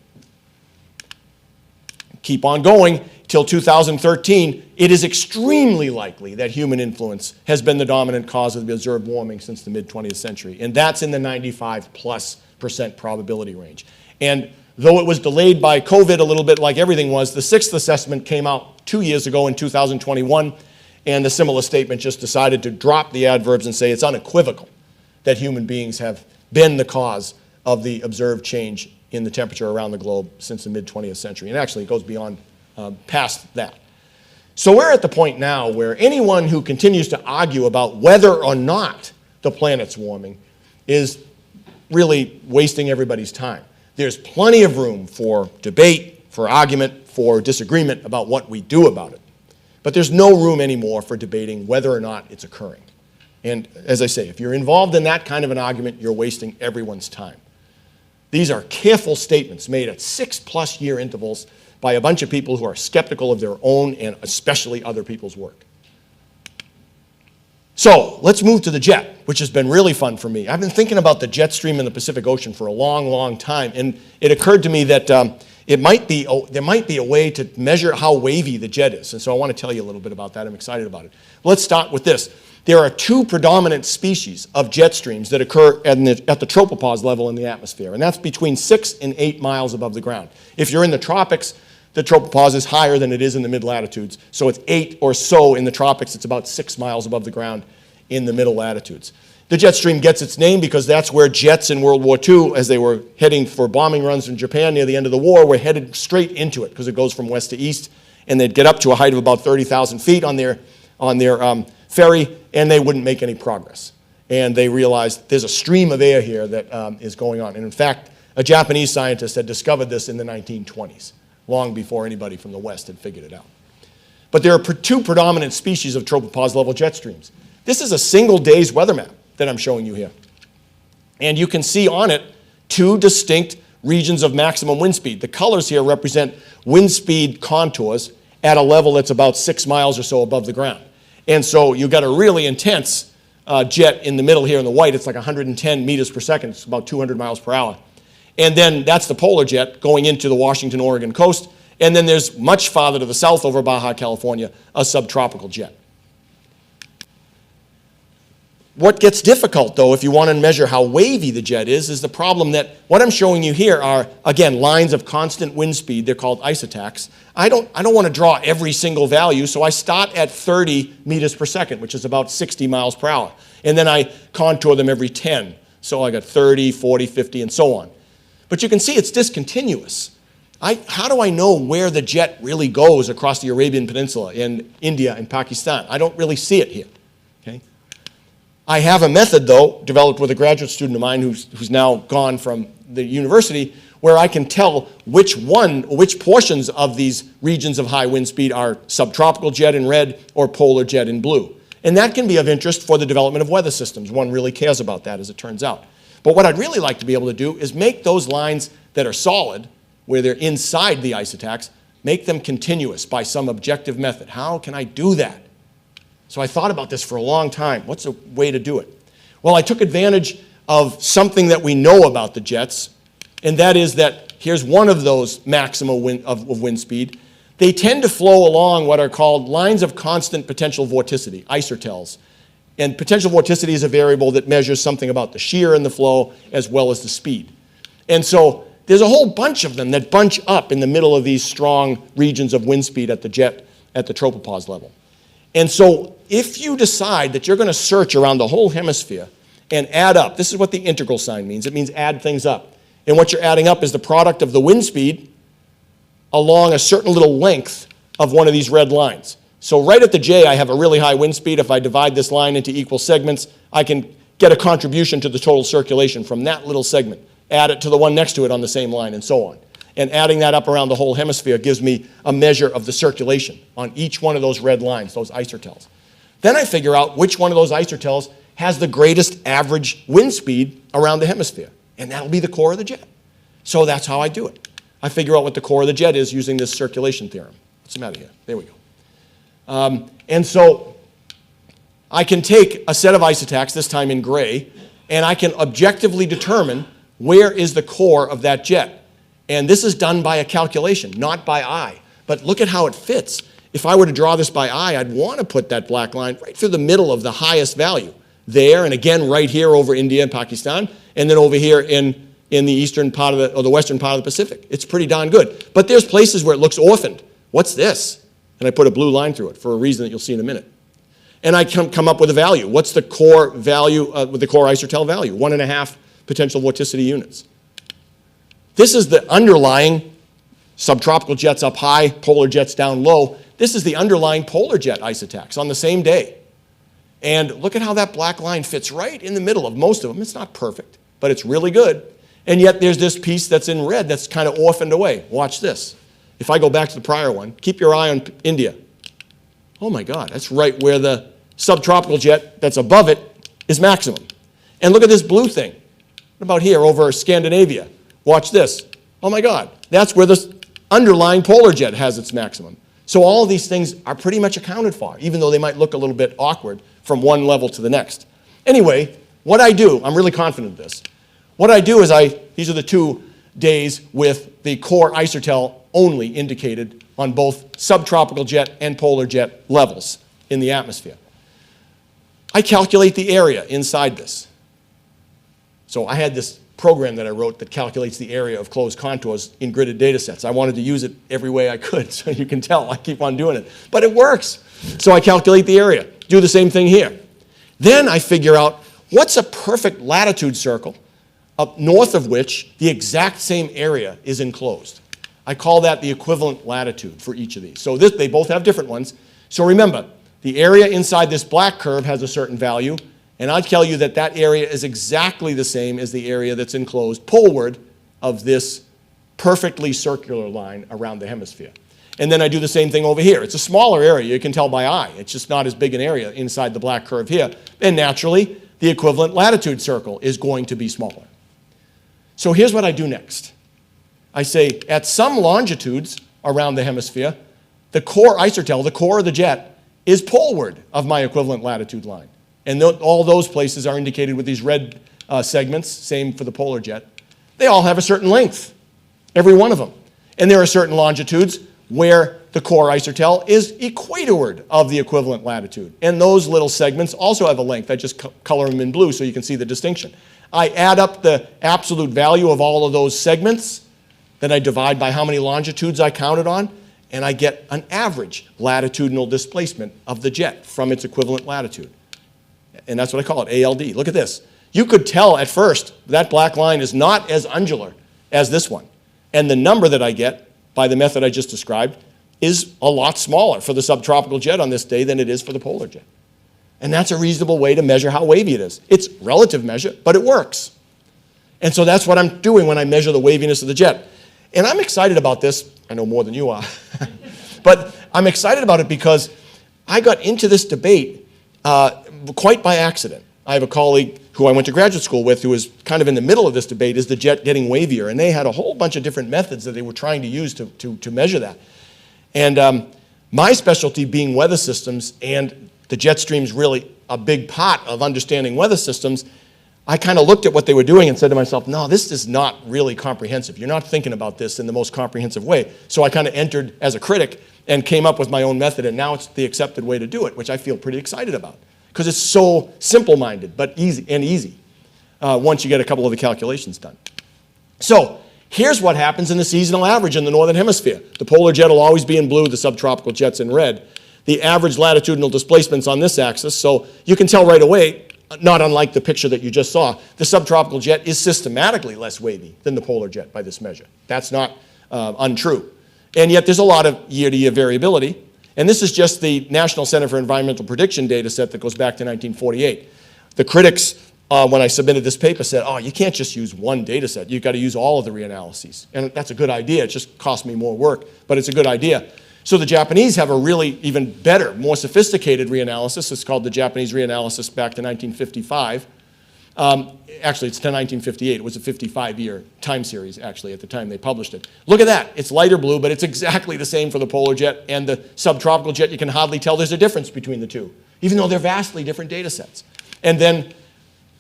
Keep on going till 2013. It is extremely likely that human influence has been the dominant cause of the observed warming since the mid-20th century, and that's in the 95+% probability range. And though it was delayed by COVID a little bit like everything was, the sixth assessment came out 2 years ago in 2021, and the similar statement just decided to drop the adverbs and say it's unequivocal that human beings have been the cause of the observed change in the temperature around the globe since the mid-20th century. And actually, it goes beyond, past that. So we're at the point now where anyone who continues to argue about whether or not the planet's warming is really wasting everybody's time. There's plenty of room for debate, for argument, for disagreement about what we do about it. But there's no room anymore for debating whether or not it's occurring. And as I say, if you're involved in that kind of an argument, you're wasting everyone's time. These are careful statements made at 6+ year intervals by a bunch of people who are skeptical of their own and especially other people's work. So let's move to the jet, which has been really fun for me. I've been thinking about the jet stream in the Pacific Ocean for a long, long time, and it occurred to me that there might be a way to measure how wavy the jet is. And so I want to tell you a little bit about that. I'm excited about it. Let's start with this. There are two predominant species of jet streams that occur at the tropopause level in the atmosphere, and that's between 6 and 8 miles above the ground. If you're in the tropics, the tropopause is higher than it is in the mid-latitudes. So it's 8 or so in the tropics. It's about 6 miles above the ground in the middle latitudes. The jet stream gets its name because that's where jets in World War II, as they were heading for bombing runs in Japan near the end of the war, were headed straight into it because it goes from west to east, and they'd get up to a height of about 30,000 feet on their ferry, and they wouldn't make any progress. And they realized there's a stream of air here that is going on. And in fact, a Japanese scientist had discovered this in the 1920s, long before anybody from the West had figured it out. But there are two predominant species of tropopause level jet streams. This is a single day's weather map that I'm showing you here. And you can see on it two distinct regions of maximum wind speed. The colors here represent wind speed contours at a level that's about 6 miles or so above the ground. And so you've got a really intense jet in the middle here in the white. It's like 110 meters per second. It's about 200 miles per hour. And then that's the polar jet going into the Washington, Oregon coast. And then there's much farther to the south over Baja, California, a subtropical jet. What gets difficult, though, if you want to measure how wavy the jet is the problem that what I'm showing you here are, again, lines of constant wind speed. They're called isotachs. I don't want to draw every single value, so I start at 30 meters per second, which is about 60 miles per hour. And then I contour them every 10. So I got 30, 40, 50, and so on. But you can see it's discontinuous. How do I know where the jet really goes across the Arabian Peninsula in India and Pakistan? I don't really see it here. Okay? I have a method, though, developed with a graduate student of mine who's now gone from the university, where I can tell which portions of these regions of high wind speed are subtropical jet in red or polar jet in blue. And that can be of interest for the development of weather systems. One really cares about that, as it turns out. But what I'd really like to be able to do is make those lines that are solid, where they're inside the isotachs, make them continuous by some objective method. How can I do that? So I thought about this for a long time. What's a way to do it? Well, I took advantage of something that we know about the jets, and that is that here's one of those maximum wind speed. They tend to flow along what are called lines of constant potential vorticity, isotels. And potential vorticity is a variable that measures something about the shear in the flow as well as the speed. And so there's a whole bunch of them that bunch up in the middle of these strong regions of wind speed at the jet at the tropopause level. And so if you decide that you're going to search around the whole hemisphere and add up, this is what the integral sign means. It means add things up. And what you're adding up is the product of the wind speed along a certain little length of one of these red lines. So right at the J, I have a really high wind speed. If I divide this line into equal segments, I can get a contribution to the total circulation from that little segment. Add it to the one next to it on the same line, and so on. And adding that up around the whole hemisphere gives me a measure of the circulation on each one of those red lines, those isotels. Then I figure out which one of those isotels has the greatest average wind speed around the hemisphere. And that'll be the core of the jet. So that's how I do it. I figure out what the core of the jet is using this circulation theorem. What's the matter here? There we go. And so I can take a set of isotachs, this time in gray, and I can objectively determine where is the core of that jet. And this is done by a calculation, not by eye. But look at how it fits. If I were to draw this by eye, I'd want to put that black line right through the middle of the highest value. There, and again right here over India and Pakistan, and then over here in the eastern part of the western part of the Pacific. It's pretty darn good. But there's places where it looks orphaned. What's this? And I put a blue line through it for a reason that you'll see in a minute. And I come up with a value. What's the core value, with the core isotel value? 1.5 potential vorticity units. This is the underlying subtropical jets up high, polar jets down low. This is the underlying polar jet isotachs on the same day. And look at how that black line fits right in the middle of most of them. It's not perfect, but it's really good. And yet there's this piece that's in red that's kind of orphaned away. Watch this. If I go back to the prior one, keep your eye on India. Oh my God, that's right where the subtropical jet that's above it is maximum. And look at this blue thing. What about here over Scandinavia? Watch this. Oh my God, that's where the underlying polar jet has its maximum. So all of these things are pretty much accounted for, even though they might look a little bit awkward from one level to the next. Anyway, what I do, I'm really confident of this. What I do is these are the two days with the core isotel only indicated on both subtropical jet and polar jet levels in the atmosphere. I calculate the area inside this. So I had this program that I wrote that calculates the area of closed contours in gridded data sets. I wanted to use it every way I could, so you can tell I keep on doing it. But it works. So I calculate the area. Do the same thing here. Then I figure out what's a perfect latitude circle up north of which the exact same area is enclosed. I call that the equivalent latitude for each of these. So they both have different ones. So remember, the area inside this black curve has a certain value, and I'd tell you that that area is exactly the same as the area that's enclosed poleward of this perfectly circular line around the hemisphere. And then I do the same thing over here. It's a smaller area, you can tell by eye. It's just not as big an area inside the black curve here. And naturally, the equivalent latitude circle is going to be smaller. So here's what I do next. I say, at some longitudes around the hemisphere, the core isotel, the core of the jet, is poleward of my equivalent latitude line. And all those places are indicated with these red segments, same for the polar jet. They all have a certain length, every one of them. And there are certain longitudes where the core isotel is equatorward of the equivalent latitude. And those little segments also have a length. I just color them in blue so you can see the distinction. I add up the absolute value of all of those segments, then I divide by how many longitudes I counted on, and I get an average latitudinal displacement of the jet from its equivalent latitude. And that's what I call it, ALD. Look at this. You could tell at first that black line is not as undular as this one. And the number that I get by the method I just described is a lot smaller for the subtropical jet on this day than it is for the polar jet. And that's a reasonable way to measure how wavy it is. It's relative measure, but it works. And so that's what I'm doing when I measure the waviness of the jet. And I'm excited about this. I know more than you are. But I'm excited about it because I got into this debate quite by accident. I have a colleague who I went to graduate school with who was kind of in the middle of this debate, is the jet getting wavier? And they had a whole bunch of different methods that they were trying to use to measure that. And my specialty being weather systems, and the jet stream's really a big part of understanding weather systems, I kind of looked at what they were doing and said to myself, no, this is not really comprehensive. You're not thinking about this in the most comprehensive way. So I kind of entered as a critic and came up with my own method, and now it's the accepted way to do it, which I feel pretty excited about because it's so simple-minded but easy once you get a couple of the calculations done. So here's what happens in the seasonal average in the northern hemisphere. The polar jet will always be in blue, the subtropical jet's in red. The average latitudinal displacement's on this axis, so you can tell right away, not unlike the picture that you just saw, the subtropical jet is systematically less wavy than the polar jet by this measure. That's not untrue. And yet there's a lot of year-to-year variability. And this is just the National Center for Environmental Prediction data set that goes back to 1948. The critics, when I submitted this paper, said, oh, you can't just use one data set. You've got to use all of the reanalyses. And that's a good idea. It just cost me more work, but it's a good idea. So the Japanese have a really even better, more sophisticated reanalysis. It's called the Japanese reanalysis back to 1955. Actually, it's to 1958. It was a 55-year time series, actually, at the time they published it. Look at that. It's lighter blue, but it's exactly the same for the polar jet and the subtropical jet. You can hardly tell there's a difference between the two, even though they're vastly different data sets. And then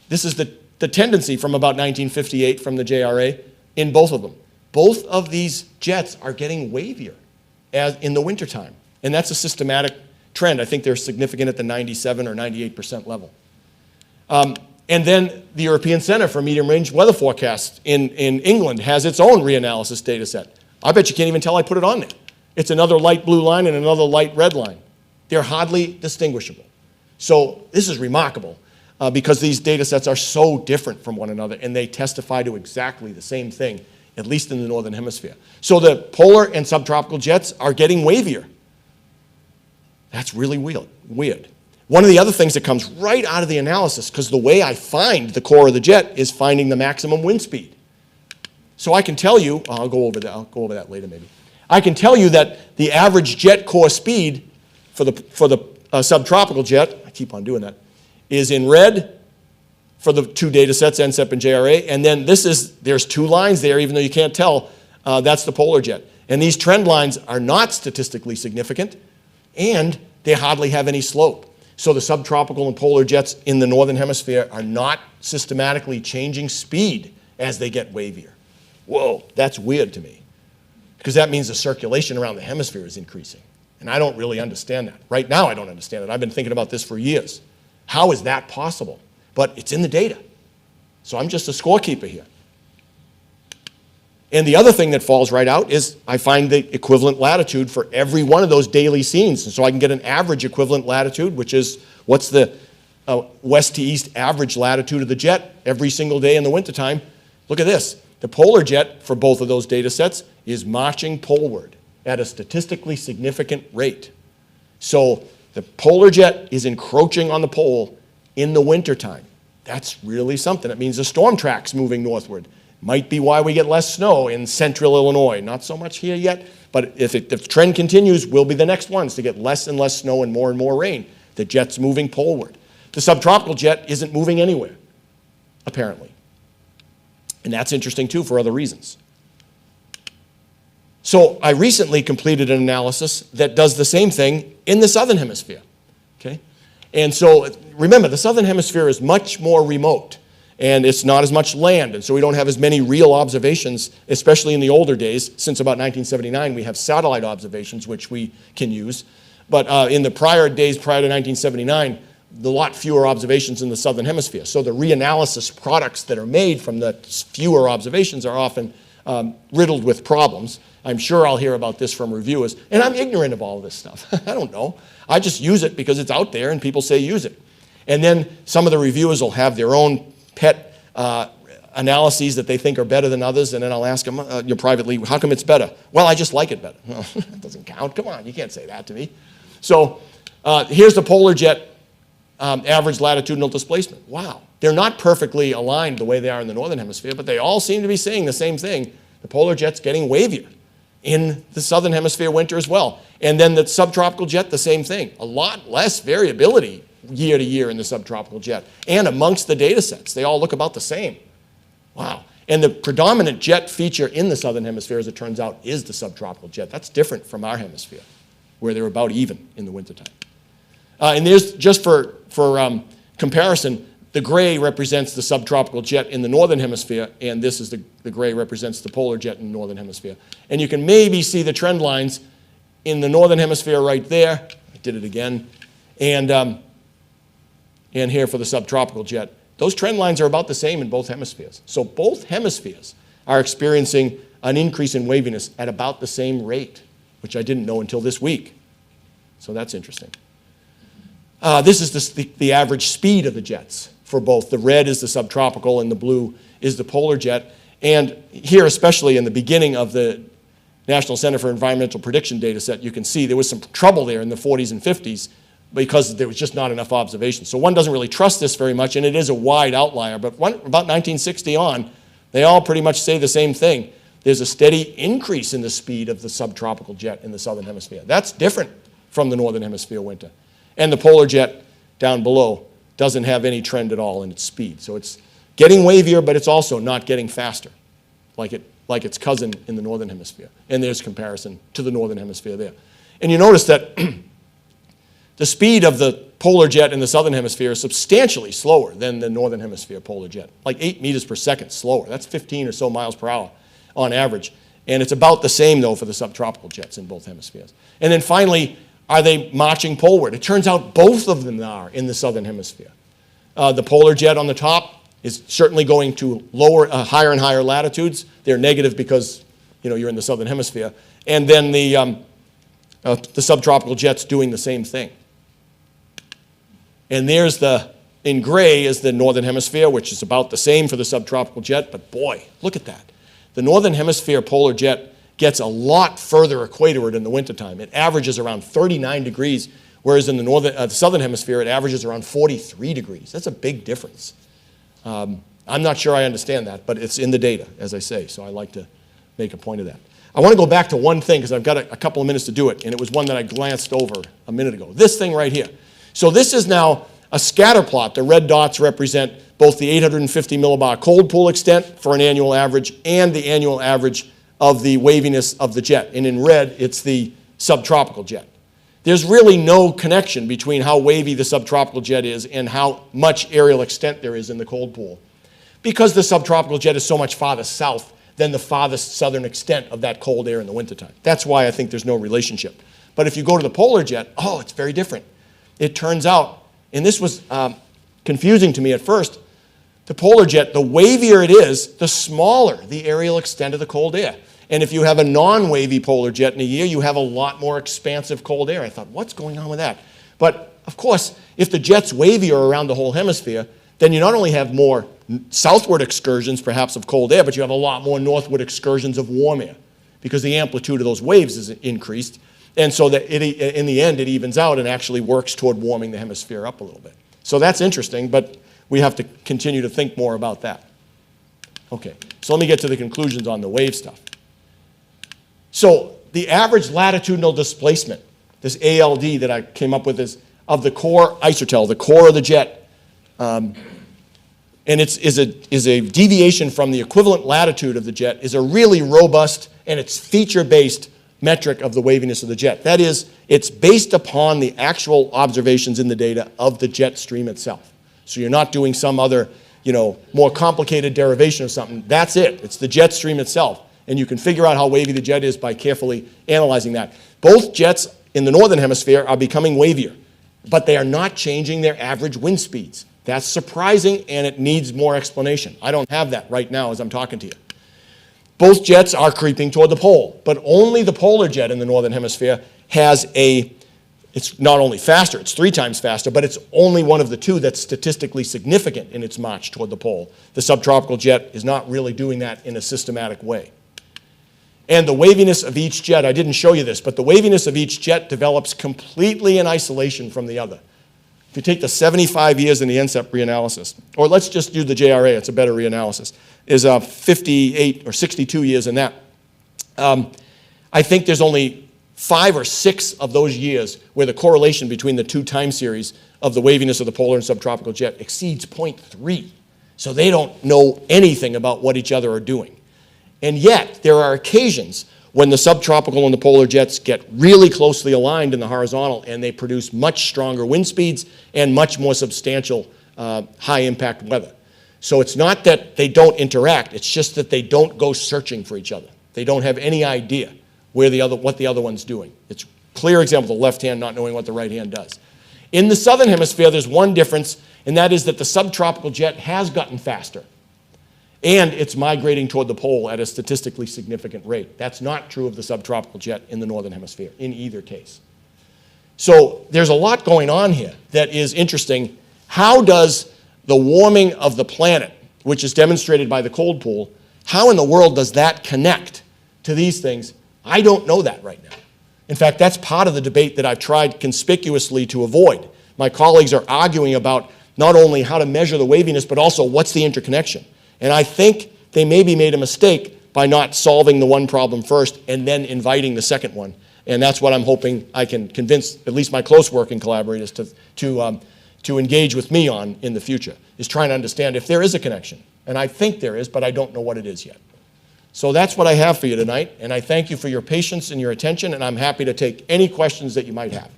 this is the tendency from about 1958 from the JRA in both of them. Both of these jets are getting wavier as in the wintertime. And that's a systematic trend. I think they're significant at the 97 or 98% level. And then the European Center for Medium Range Weather Forecasts in England has its own reanalysis data set. I bet you can't even tell I put it on there. It's another light blue line and another light red line. They're hardly distinguishable. So this is remarkable because these data sets are so different from one another and they testify to exactly the same thing, at least in the northern hemisphere. So the polar and subtropical jets are getting wavier. That's really weird. One of the other things that comes right out of the analysis, because the way I find the core of the jet is finding the maximum wind speed. So I can tell you, I'll go over that later maybe. I can tell you that the average jet core speed for the subtropical jet, I keep on doing that, is in red for the two data sets, NCEP and JRA, and then there's two lines there, even though you can't tell, that's the polar jet. And these trend lines are not statistically significant, and they hardly have any slope. So the subtropical and polar jets in the northern hemisphere are not systematically changing speed as they get wavier. Whoa, that's weird to me. Because that means the circulation around the hemisphere is increasing. And I don't really understand that. Right now, I don't understand it. I've been thinking about this for years. How is that possible? But it's in the data. So I'm just a scorekeeper here. And the other thing that falls right out is I find the equivalent latitude for every one of those daily scenes. And so I can get an average equivalent latitude, which is what's the west to east average latitude of the jet every single day in the wintertime. Look at this. The polar jet for both of those data sets is marching poleward at a statistically significant rate. So the polar jet is encroaching on the pole in the wintertime. That's really something. It means the storm track's moving northward. Might be why we get less snow in central Illinois. Not so much here yet, but if the trend continues, we'll be the next ones to get less and less snow and more rain. The jet's moving poleward. The subtropical jet isn't moving anywhere, apparently. And that's interesting too for other reasons. So I recently completed an analysis that does the same thing in the southern hemisphere. Okay? And so remember, the southern hemisphere is much more remote. And it's not as much land, and so we don't have as many real observations, especially in the older days. Since about 1979, we have satellite observations, which we can use. But in the prior days, prior to 1979, a lot fewer observations in the southern hemisphere. So the reanalysis products that are made from the fewer observations are often riddled with problems. I'm sure I'll hear about this from reviewers. And I'm ignorant of all of this stuff. I don't know. I just use it because it's out there and people say use it. And then some of the reviewers will have their own pet analyses that they think are better than others, and then I'll ask them privately, how come it's better? Well, I just like it better. Well, that doesn't count. Come on, you can't say that to me. So here's the polar jet average latitudinal displacement. Wow. They're not perfectly aligned the way they are in the northern hemisphere, but they all seem to be saying the same thing. The polar jet's getting wavier in the southern hemisphere winter as well. And then the subtropical jet, the same thing. A lot less variability year to year in the subtropical jet. And amongst the data sets, they all look about the same. Wow. And the predominant jet feature in the southern hemisphere, as it turns out, is the subtropical jet. That's different from our hemisphere, where they're about even in the wintertime. And there's, just for comparison, the gray represents the subtropical jet in the northern hemisphere, and this is the gray represents the polar jet in the northern hemisphere. And you can maybe see the trend lines in the northern hemisphere right there. I did it again. And here for the subtropical jet. Those trend lines are about the same in both hemispheres. So both hemispheres are experiencing an increase in waviness at about the same rate, which I didn't know until this week. So that's interesting. This is the average speed of the jets for both. The red is the subtropical and the blue is the polar jet. And here, especially in the beginning of the National Center for Environmental Prediction data set, you can see there was some trouble there in the 40s and 50s because there was just not enough observation. So one doesn't really trust this very much, and it is a wide outlier. But about 1960 on, they all pretty much say the same thing. There's a steady increase in the speed of the subtropical jet in the southern hemisphere. That's different from the northern hemisphere winter. And the polar jet down below doesn't have any trend at all in its speed. So it's getting wavier, but it's also not getting faster, like its cousin in the northern hemisphere. And there's comparison to the northern hemisphere there. And you notice that the speed of the polar jet in the southern hemisphere is substantially slower than the northern hemisphere polar jet, like 8 meters per second slower. That's 15 or so miles per hour on average. And it's about the same, though, for the subtropical jets in both hemispheres. And then finally, are they marching poleward? It turns out both of them are in the southern hemisphere. The polar jet on the top is certainly going to higher and higher latitudes. They're negative because you're in the southern hemisphere. And then the subtropical jet's doing the same thing. And there's in gray is the northern hemisphere, which is about the same for the subtropical jet, but boy, look at that. The northern hemisphere polar jet gets a lot further equatorward in the wintertime. It averages around 39 degrees, whereas in the southern hemisphere, it averages around 43 degrees. That's a big difference. I'm not sure I understand that, but it's in the data, as I say, so I like to make a point of that. I want to go back to one thing, because I've got a couple of minutes to do it, and it was one that I glanced over a minute ago. This thing right here. So this is now a scatter plot. The red dots represent both the 850 millibar cold pool extent for an annual average and the annual average of the waviness of the jet. And in red, it's the subtropical jet. There's really no connection between how wavy the subtropical jet is and how much aerial extent there is in the cold pool. Because the subtropical jet is so much farther south than the farthest southern extent of that cold air in the wintertime. That's why I think there's no relationship. But if you go to the polar jet, oh, it's very different. It turns out, and this was confusing to me at first, the polar jet, the wavier it is, the smaller the areal extent of the cold air. And if you have a non-wavy polar jet in a year, you have a lot more expansive cold air. I thought, what's going on with that? But, of course, if the jet's wavier around the whole hemisphere, then you not only have more southward excursions, perhaps, of cold air, but you have a lot more northward excursions of warm air because the amplitude of those waves is increased. And so that in the end, it evens out and actually works toward warming the hemisphere up a little bit. So that's interesting, but we have to continue to think more about that. Okay, so let me get to the conclusions on the wave stuff. So the average latitudinal displacement, this ALD that I came up with, is of the core isotel, the core of the jet, and is a deviation from the equivalent latitude of the jet, is a really robust and it's feature-based metric of the waviness of the jet. That is, it's based upon the actual observations in the data of the jet stream itself. So you're not doing some other, more complicated derivation of something. That's it. It's the jet stream itself. And you can figure out how wavy the jet is by carefully analyzing that. Both jets in the northern hemisphere are becoming wavier, but they are not changing their average wind speeds. That's surprising, and it needs more explanation. I don't have that right now as I'm talking to you. Both jets are creeping toward the pole, but only the polar jet in the northern hemisphere has it's not only faster, it's 3 times faster, but it's only one of the two that's statistically significant in its march toward the pole. The subtropical jet is not really doing that in a systematic way. And the waviness of each jet, I didn't show you this, but the waviness of each jet develops completely in isolation from the other. If you take the 75 years in the NCEP reanalysis, or let's just do the JRA, it's a better reanalysis, is 58 or 62 years in that. I think there's only 5 or 6 of those years where the correlation between the two time series of the waviness of the polar and subtropical jet exceeds 0.3. So they don't know anything about what each other are doing. And yet, there are occasions when the subtropical and the polar jets get really closely aligned in the horizontal and they produce much stronger wind speeds and much more substantial high-impact weather. So it's not that they don't interact, it's just that they don't go searching for each other. They don't have any idea what the other one's doing. It's a clear example of the left hand not knowing what the right hand does. In the southern hemisphere, there's one difference, and that is that the subtropical jet has gotten faster. And it's migrating toward the pole at a statistically significant rate. That's not true of the subtropical jet in the northern hemisphere, in either case. So there's a lot going on here that is interesting. How does the warming of the planet, which is demonstrated by the cold pool, how in the world does that connect to these things? I don't know that right now. In fact, that's part of the debate that I've tried conspicuously to avoid. My colleagues are arguing about not only how to measure the waviness, but also what's the interconnection. And I think they maybe made a mistake by not solving the one problem first and then inviting the second one. And that's what I'm hoping I can convince at least my close working collaborators to engage with me on in the future, is trying to understand if there is a connection. And I think there is, but I don't know what it is yet. So that's what I have for you tonight, and I thank you for your patience and your attention, and I'm happy to take any questions that you might have.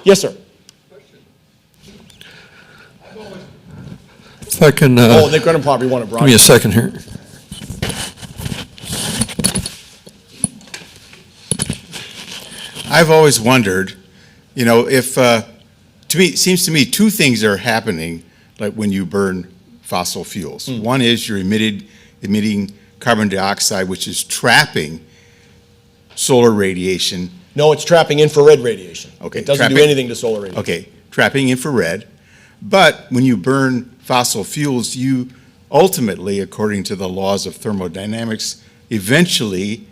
Yes, sir. If I can, Oh, they're going to probably want to give me a second here. I've always wondered, if, it seems to me 2 things are happening, like when you burn fossil fuels. One is you're emitting carbon dioxide, which is trapping solar radiation. No, it's trapping infrared radiation. Okay, It doesn't do anything to solar radiation. Okay, trapping infrared. But when you burn fossil fuels, you ultimately, according to the laws of thermodynamics, eventually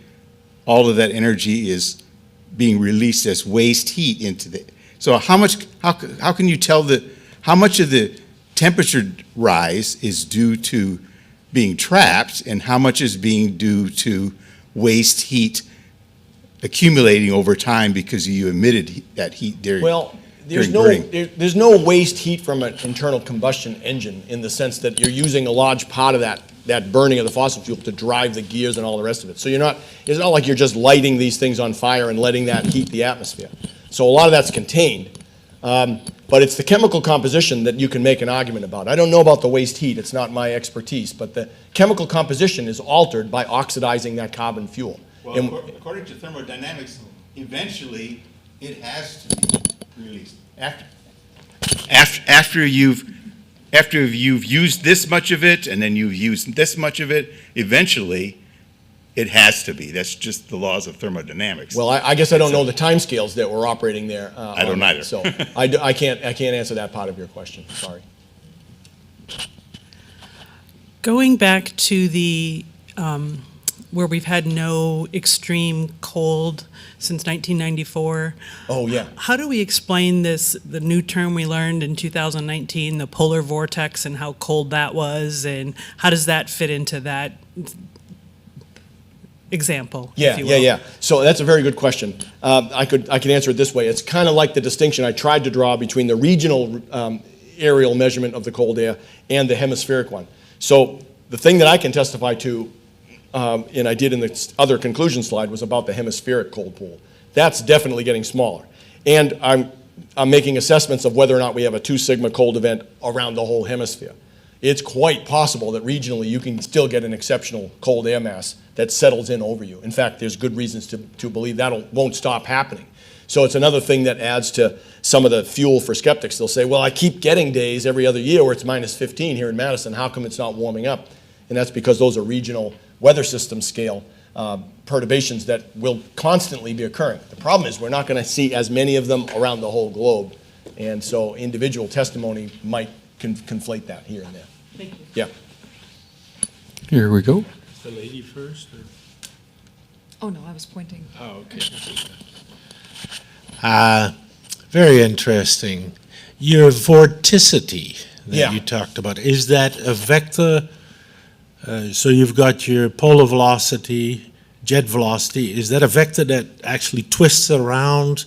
all of that energy is being released as waste heat into the. So how can you tell how much of the temperature rise is due to being trapped and how much is being due to waste heat accumulating over time because you emitted that heat during? Well, there's no waste heat from an internal combustion engine in the sense that you're using a large part of that burning of the fossil fuel to drive the gears and all the rest of it. So it's not like you're just lighting these things on fire and letting that heat the atmosphere. So a lot of that's contained. But But it's the chemical composition that you can make an argument about. I don't know about the waste heat, it's not my expertise, but the chemical composition is altered by oxidizing that carbon fuel. Well, And- according to thermodynamics, eventually it has to be released. After you've used this much of it, and then you've used this much of it, eventually it has to be. That's just the laws of thermodynamics. Well, I guess I don't know the timescales that we're operating there. I don't on that. either. So I can't answer that part of your question, sorry. Going back to the, where we've had no extreme cold since 1994, Oh, yeah. how do we explain this, the new term we learned in 2019, the polar vortex, and how cold that was, and how does that fit into that example, Yeah, if you yeah, will? yeah. So that's a very good question. I could answer it this way. It's kind of like the distinction I tried to draw between the regional aerial measurement of the cold air and the hemispheric one. So the thing that I can testify to, and I did in the other conclusion slide, was about the hemispheric cold pool. That's definitely getting smaller. And I'm making assessments of whether or not we have a 2 sigma cold event around the whole hemisphere. It's quite possible that regionally you can still get an exceptional cold air mass that settles in over you. In fact, there's good reasons to believe that won't stop happening. So it's another thing that adds to some of the fuel for skeptics. They'll say, well, I keep getting days every other year where it's minus 15 here in Madison. How come it's not warming up? And that's because those are regional weather system scale perturbations that will constantly be occurring. The problem is we're not going to see as many of them around the whole globe. And so individual testimony might conflate that here and there. Thank you. Yeah. Here we go. The lady first? Or? Oh, no, I was pointing. Oh, okay. Very interesting. Your vorticity that Yeah. you talked about, is that a vector? So you've got your polar velocity, jet velocity. Is that a vector that actually twists around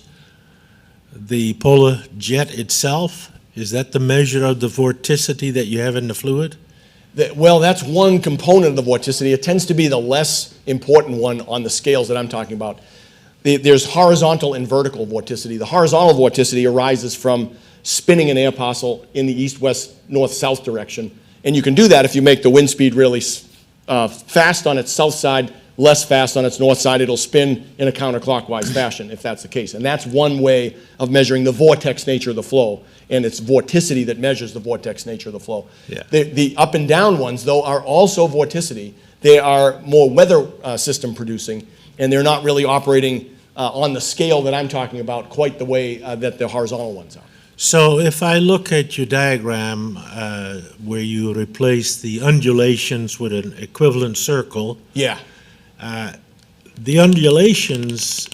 the polar jet itself? Is that the measure of the vorticity that you have in the fluid? Well, that's one component of the vorticity. It tends to be the less important one on the scales that I'm talking about. There's horizontal and vertical vorticity. The horizontal vorticity arises from spinning an air parcel in the east-west, north-south direction. And you can do that if you make the wind speed really fast on its south side, less fast on its north side. It'll spin in a counterclockwise fashion, if that's the case. And that's one way of measuring the vortex nature of the flow. And it's vorticity that measures the vortex nature of the flow. Yeah. The up and down ones, though, are also vorticity. They are more weather system producing, and they're not really operating on the scale that I'm talking about quite the way that the horizontal ones are. So if I look at your diagram where you replace the undulations with an equivalent circle, Yeah. the undulations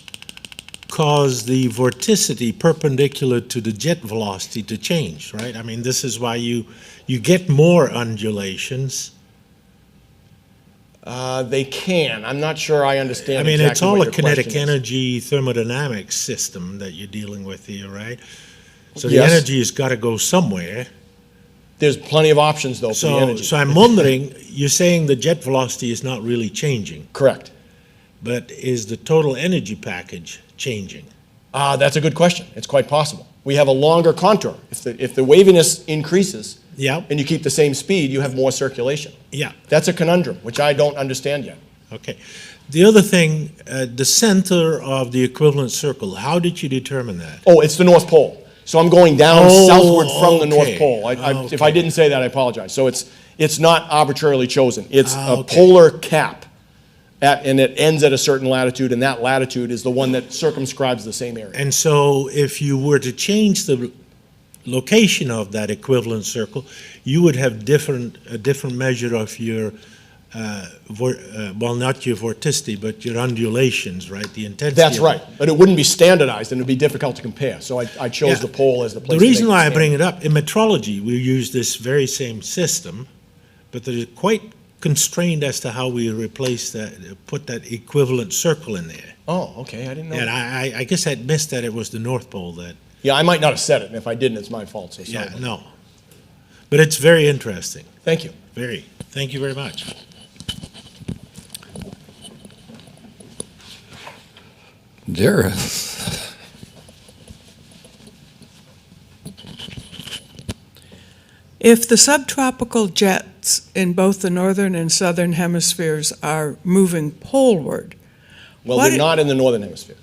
cause the vorticity perpendicular to the jet velocity to change, right? I mean, this is why you get more undulations. They can. I'm not sure I understand. I mean, exactly it's all what a your kinetic question is. energy thermodynamics system that you're dealing with here, right? So the Yes. energy has got to go somewhere. There's plenty of options, though, for the So, energy. so I'm wondering, you're saying the jet velocity is not really changing, Correct. but is the total energy package changing? That's a good question. It's quite possible. We have a longer contour. If the waviness increases Yeah, and you keep the same speed, you have more circulation. yeah, That's a conundrum, which I don't understand yet. okay. The other thing, the center of the equivalent circle, how did you determine that? Oh, it's the North Pole. So I'm going down Oh, southward from the North okay. Pole. If I Okay. didn't say that, I apologize. So it's not arbitrarily chosen. It's a Okay. polar cap, and it ends at a certain latitude, and that latitude is the one that circumscribes the same area. And so if you were to change the location of that equivalent circle, you would have a different measure of your, well, not your vorticity, but your undulations, right? The intensity. That's of right. it. But it wouldn't be standardized, and it would be difficult to compare. So I chose Yeah. the pole as the place The to reason make why I it bring it up, in metrology, we use this very same system, but they're quite constrained as to how we replace that, put that equivalent circle in there. Oh, okay. I didn't know. And that. I guess I'd missed that it was the North Pole that, Yeah, I might not have said it, and if I didn't, it's my fault. So sorry. yeah, no. But it's very interesting, Thank you. very. Thank you very much. Darren. If the subtropical jets in both the northern and southern hemispheres are moving poleward, Well, What they're it- not in the northern hemisphere,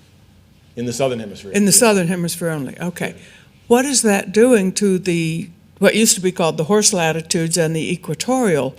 in the southern hemisphere. in the southern hemisphere only, okay. What is that doing to what used to be called the horse latitudes and the equatorial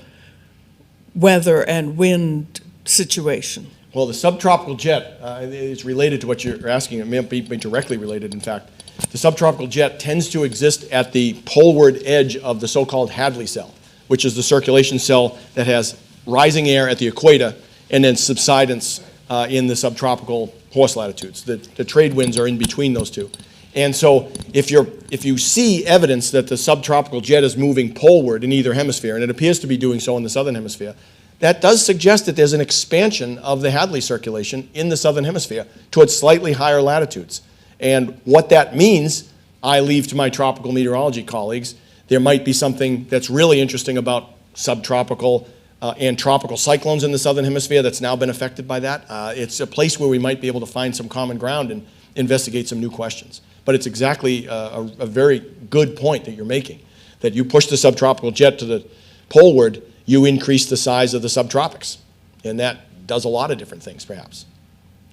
weather and wind situation? Well, the subtropical jet is related to what you're asking. It may not be directly related, in fact. The subtropical jet tends to exist at the poleward edge of the so-called Hadley cell, which is the circulation cell that has rising air at the equator and then subsidence in the subtropical horse latitudes. The trade winds are in between those two. And so if you see evidence that the subtropical jet is moving poleward in either hemisphere, and it appears to be doing so in the southern hemisphere, that does suggest that there's an expansion of the Hadley circulation in the southern hemisphere towards slightly higher latitudes. And what that means, I leave to my tropical meteorology colleagues. There might be something that's really interesting about subtropical and tropical cyclones in the southern hemisphere that's now been affected by that. It's a place where we might be able to find some common ground and investigate some new questions. But it's exactly a very good point that you're making, that you push the subtropical jet to the poleward, you increase the size of the subtropics. And that does a lot of different things, perhaps.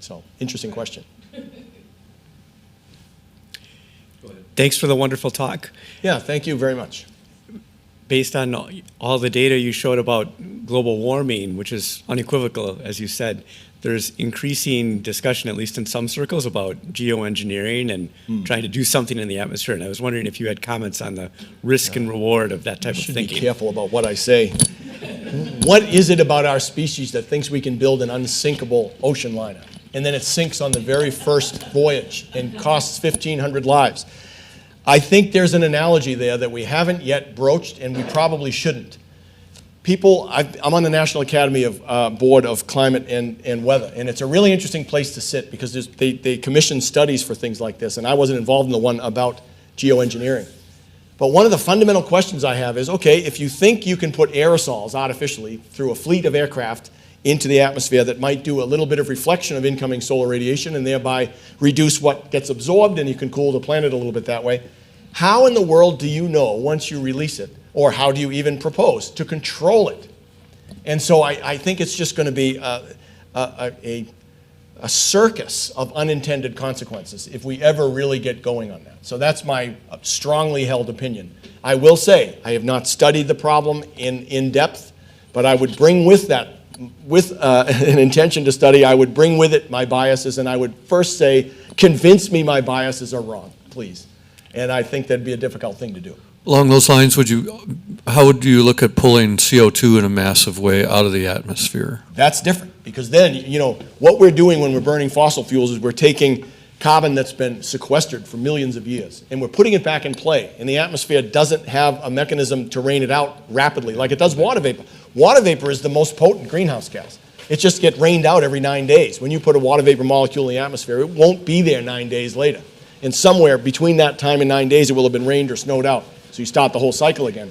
So, interesting question. Thanks for the wonderful talk. Yeah, thank you very much. Based on all the data you showed about global warming, which is unequivocal, as you said, there's increasing discussion, at least in some circles, about geoengineering and trying to do something in the atmosphere. And I was wondering if you had comments on the risk and reward of that type of Should thinking. be careful about what I say. What is it about our species that thinks we can build an unsinkable ocean liner, and then it sinks on the very first voyage and costs 1,500 lives? I think there's an analogy there that we haven't yet broached, and we probably shouldn't. I'm on the National Academy of Board of Climate and Weather, and it's a really interesting place to sit because they commission studies for things like this, and I wasn't involved in the one about geoengineering. But one of the fundamental questions I have is, okay, if you think you can put aerosols artificially through a fleet of aircraft into the atmosphere that might do a little bit of reflection of incoming solar radiation and thereby reduce what gets absorbed, and you can cool the planet a little bit that way, how in the world do you know, once you release it, or how do you even propose to control it? And so I think it's just going to be a circus of unintended consequences if we ever really get going on that. So that's my strongly held opinion. I will say, I have not studied the problem in depth, but I would bring with that, with an intention to study, I would bring with it my biases, and I would first say, convince me my biases are wrong, please. And I think that'd be a difficult thing to do. Along those lines, how would you look at pulling CO2 in a massive way out of the atmosphere? That's different, because then, what we're doing when we're burning fossil fuels is we're taking carbon that's been sequestered for millions of years, and we're putting it back in play. And the atmosphere doesn't have a mechanism to rain it out rapidly like it does water vapor. Water vapor is the most potent greenhouse gas. It just gets rained out every 9 days. When you put a water vapor molecule in the atmosphere, it won't be there 9 days later. And somewhere between that time and 9 days, it will have been rained or snowed out. So you start the whole cycle again.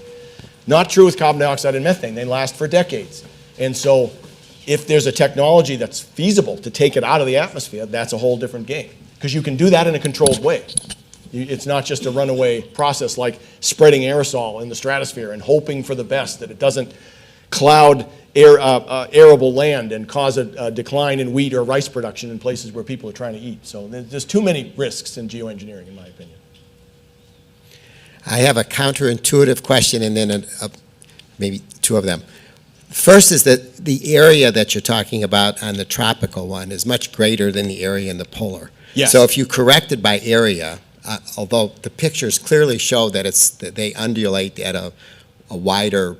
Not true with carbon dioxide and methane. They last for decades. And so if there's a technology that's feasible to take it out of the atmosphere, that's a whole different game. Because you can do that in a controlled way. It's not just a runaway process like spreading aerosol in the stratosphere and hoping for the best, that it doesn't cloud arable land and cause a decline in wheat or rice production in places where people are trying to eat. So there's too many risks in geoengineering, in my opinion. I have a counterintuitive question and then maybe two of them. First is that the area that you're talking about on the tropical one is much greater than the area in the polar. Yes. So if you correct it by area, although the pictures clearly show that they undulate at a wider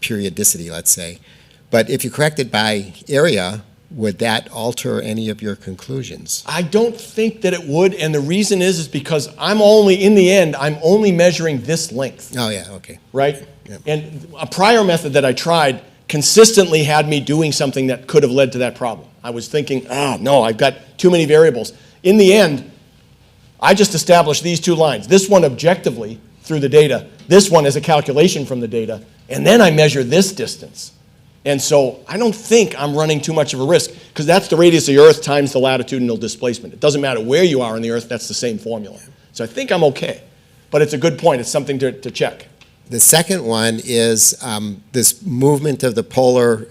periodicity, let's say, but if you correct it by area, would that alter any of your conclusions? I don't think that it would, and the reason is because I'm only measuring this length. Oh, yeah, okay. Right? Yep. And a prior method that I tried consistently had me doing something that could have led to that problem. I was thinking, no, I've got too many variables. In the end, I just established these two lines. This one objectively through the data, this one is a calculation from the data, and then I measure this distance. And so I don't think I'm running too much of a risk, because that's the radius of the Earth times the latitudinal displacement. It doesn't matter where you are on the Earth, that's the same formula. So I think I'm okay. But it's a good point. It's something to check. The second one is this movement of the polar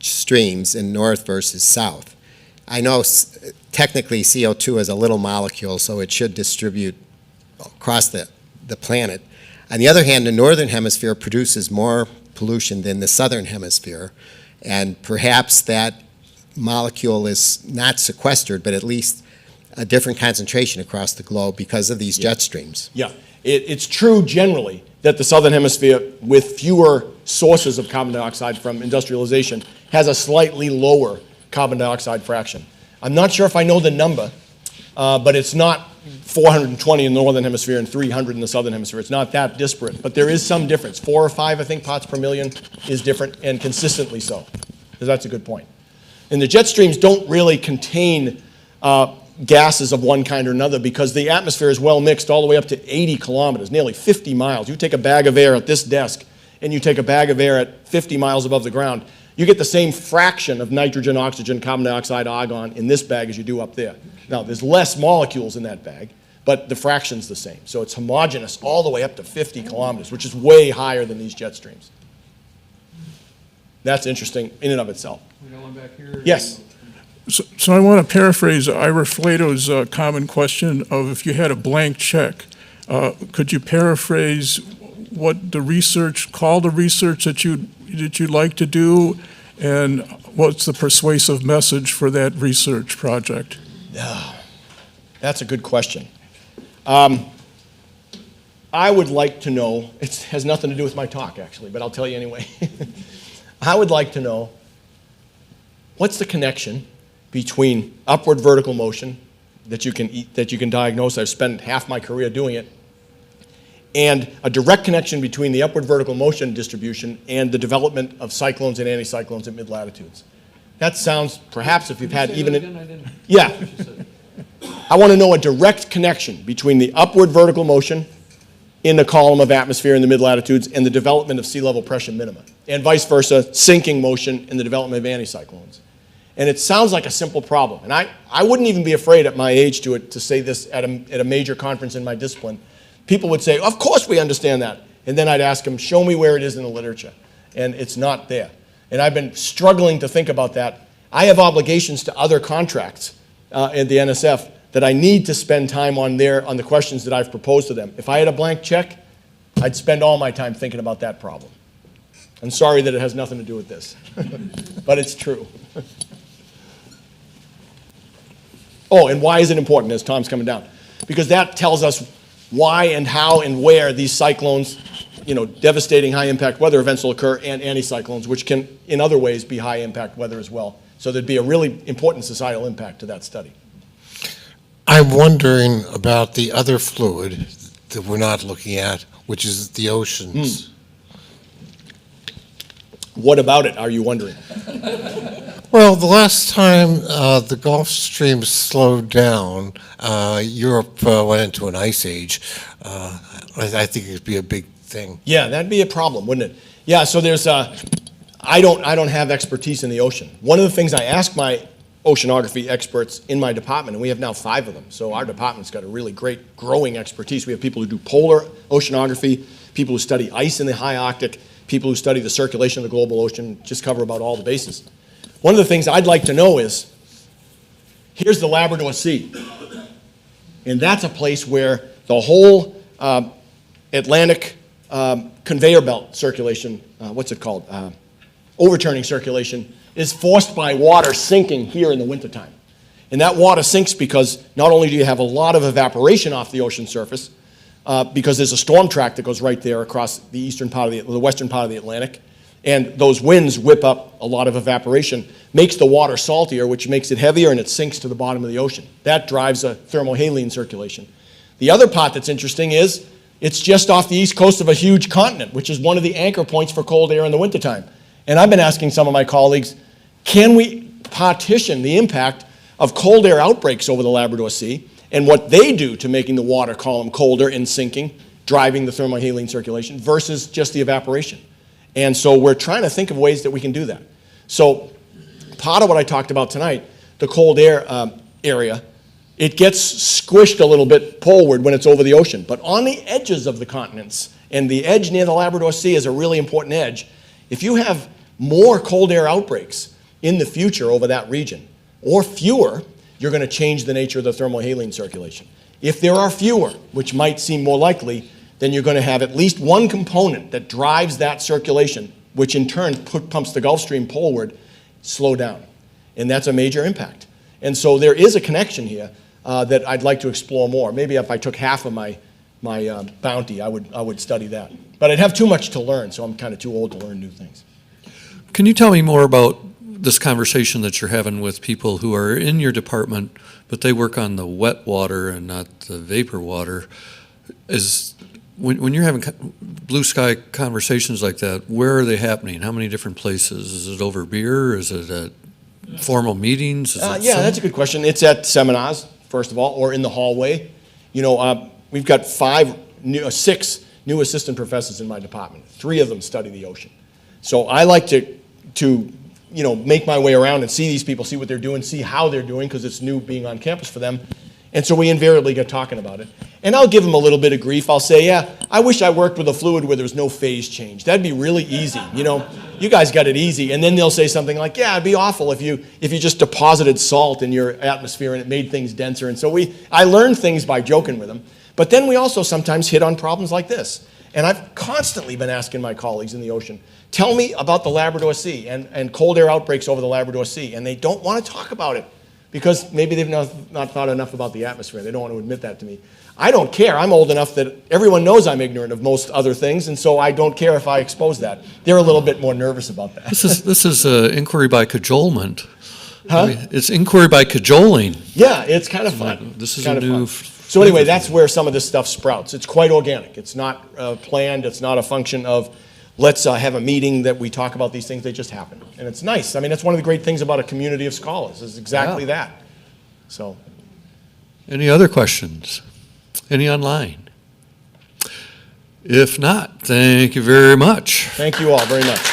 streams in north versus south. I know technically CO2 is a little molecule, so it should distribute across the planet. On the other hand, the northern hemisphere produces more pollution than the southern hemisphere, and perhaps that molecule is not sequestered, but at least a different concentration across the globe because of these jet streams. Yeah, it's true generally that the southern hemisphere, with fewer sources of carbon dioxide from industrialization, has a slightly lower carbon dioxide fraction. I'm not sure if I know the number, but it's not 420 in the northern hemisphere and 300 in the southern hemisphere. It's not that disparate, but there is some difference. 4 or 5, I think, parts per million is different, and consistently so. So that's a good point. And the jet streams don't really contain gases of one kind or another because the atmosphere is well mixed all the way up to 80 kilometers, nearly 50 miles. You take a bag of air at this desk and you take a bag of air at 50 miles above the ground, you get the same fraction of nitrogen, oxygen, carbon dioxide, argon in this bag as you do up there. Now, there's less molecules in that bag, but the fraction's the same. So it's homogeneous all the way up to 50 kilometers, which is way higher than these jet streams. That's interesting in and of itself. We got one back here. Yes. So I want to paraphrase Ira Flato's common question of if you had a blank check, could you paraphrase what the research, call the research that you'd like to do, and what's the persuasive message for that research project? That's a good question. I would like to know, it has nothing to do with my talk actually, but I'll tell you anyway. I would like to know what's the connection between upward vertical motion that you can diagnose. I've spent half my career doing it, and a direct connection between the upward vertical motion distribution and the development of cyclones and anticyclones at mid-latitudes. That sounds, perhaps if you've had even... Yeah. I want to know a direct connection between the upward vertical motion in the column of atmosphere in the mid-latitudes and the development of sea level pressure minima, and vice versa, sinking motion in the development of anticyclones. And it sounds like a simple problem. And I wouldn't even be afraid at my age to say this at a major conference in my discipline. People would say, of course we understand that. And then I'd ask them, show me where it is in the literature. And it's not there. And I've been struggling to think about that. I have obligations to other contracts at the NSF that I need to spend time on the questions that I've proposed to them. If I had a blank check, I'd spend all my time thinking about that problem. I'm sorry that it has nothing to do with this, but it's true. Oh, and why is it important as Tom's coming down? Because that tells us why and how and where these cyclones, devastating high impact weather events will occur, and anticyclones, which can in other ways be high impact weather as well. So there'd be a really important societal impact to that study. I'm wondering about the other fluid that we're not looking at, which is the oceans. What about it, are you wondering? Well, the last time the Gulf Stream slowed down, Europe went into an ice age. I think it'd be a big thing. Yeah, that'd be a problem, wouldn't it? Yeah, so there's I don't have expertise in the ocean. One of the things I ask my oceanography experts in my department, and we have now 5 of them, so our department's got a really great growing expertise. We have people who do polar oceanography, people who study ice in the high Arctic, people who study the circulation of the global ocean, just cover about all the bases. One of the things I'd like to know is, here's the Labrador Sea, and that's a place where the whole Atlantic conveyor belt circulation, what's it called, overturning circulation, is forced by water sinking here in the wintertime. And that water sinks because not only do you have a lot of evaporation off the ocean surface, because there's a storm track that goes right there across the eastern part of the western part of the Atlantic, and those winds whip up a lot of evaporation, makes the water saltier, which makes it heavier, and it sinks to the bottom of the ocean. That drives a thermohaline circulation. The other part that's interesting is it's just off the east coast of a huge continent, which is one of the anchor points for cold air in the wintertime. And I've been asking some of my colleagues, can we partition the impact of cold air outbreaks over the Labrador Sea and what they do to making the water column colder and sinking, driving the thermohaline circulation, versus just the evaporation? And so we're trying to think of ways that we can do that. So part of what I talked about tonight, the cold air area, it gets squished a little bit poleward when it's over the ocean. But on the edges of the continents, and the edge near the Labrador Sea is a really important edge, if you have more cold air outbreaks in the future over that region, or fewer, you're going to change the nature of the thermohaline circulation. If there are fewer, which might seem more likely, then you're going to have at least one component that drives that circulation, which in turn pumps the Gulf Stream poleward, slow down. And that's a major impact. And so there is a connection here that I'd like to explore more. Maybe if I took half of my bounty, I would study that. But I'd have too much to learn, so I'm kind of too old to learn new things. Can you tell me more about this conversation that you're having with people who are in your department, but they work on the wet water and not the vapor water? When you're having blue sky conversations like that, where are they happening? How many different places? Is it over beer? Is it at formal meetings? Yeah, that's a good question. It's at seminars, first of all, or in the hallway. You know, we've got 6 new assistant professors in my department. 3 of them study the ocean. So I like to make my way around and see these people, see what they're doing, see how they're doing, because it's new being on campus for them. And so we invariably get talking about it. And I'll give them a little bit of grief. I'll say, yeah, I wish I worked with a fluid where there was no phase change. That'd be really easy. You guys got it easy. And then they'll say something like, yeah, it'd be awful if you just deposited salt in your atmosphere and it made things denser. And so I learned things by joking with them. But then we also sometimes hit on problems like this. And I've constantly been asking my colleagues in the ocean, tell me about the Labrador Sea and cold air outbreaks over the Labrador Sea. And they don't want to talk about it because maybe they've not thought enough about the atmosphere. They don't want to admit that to me. I don't care. I'm old enough that everyone knows I'm ignorant of most other things, and so I don't care if I expose that. They're a little bit more nervous about that. This is inquiry by cajolement. Huh? I mean, it's inquiry by cajoling. Yeah, it's kind of fun. This is kind a of new. fun. So anyway, that's where some of this stuff sprouts. It's quite organic. It's not planned. It's not a function of let's have a meeting that we talk about these things. They just happen, and it's nice. I mean, that's one of the great things about a community of scholars is exactly that. So, Any other questions? Any online? If not, thank you very much. Thank you all very much.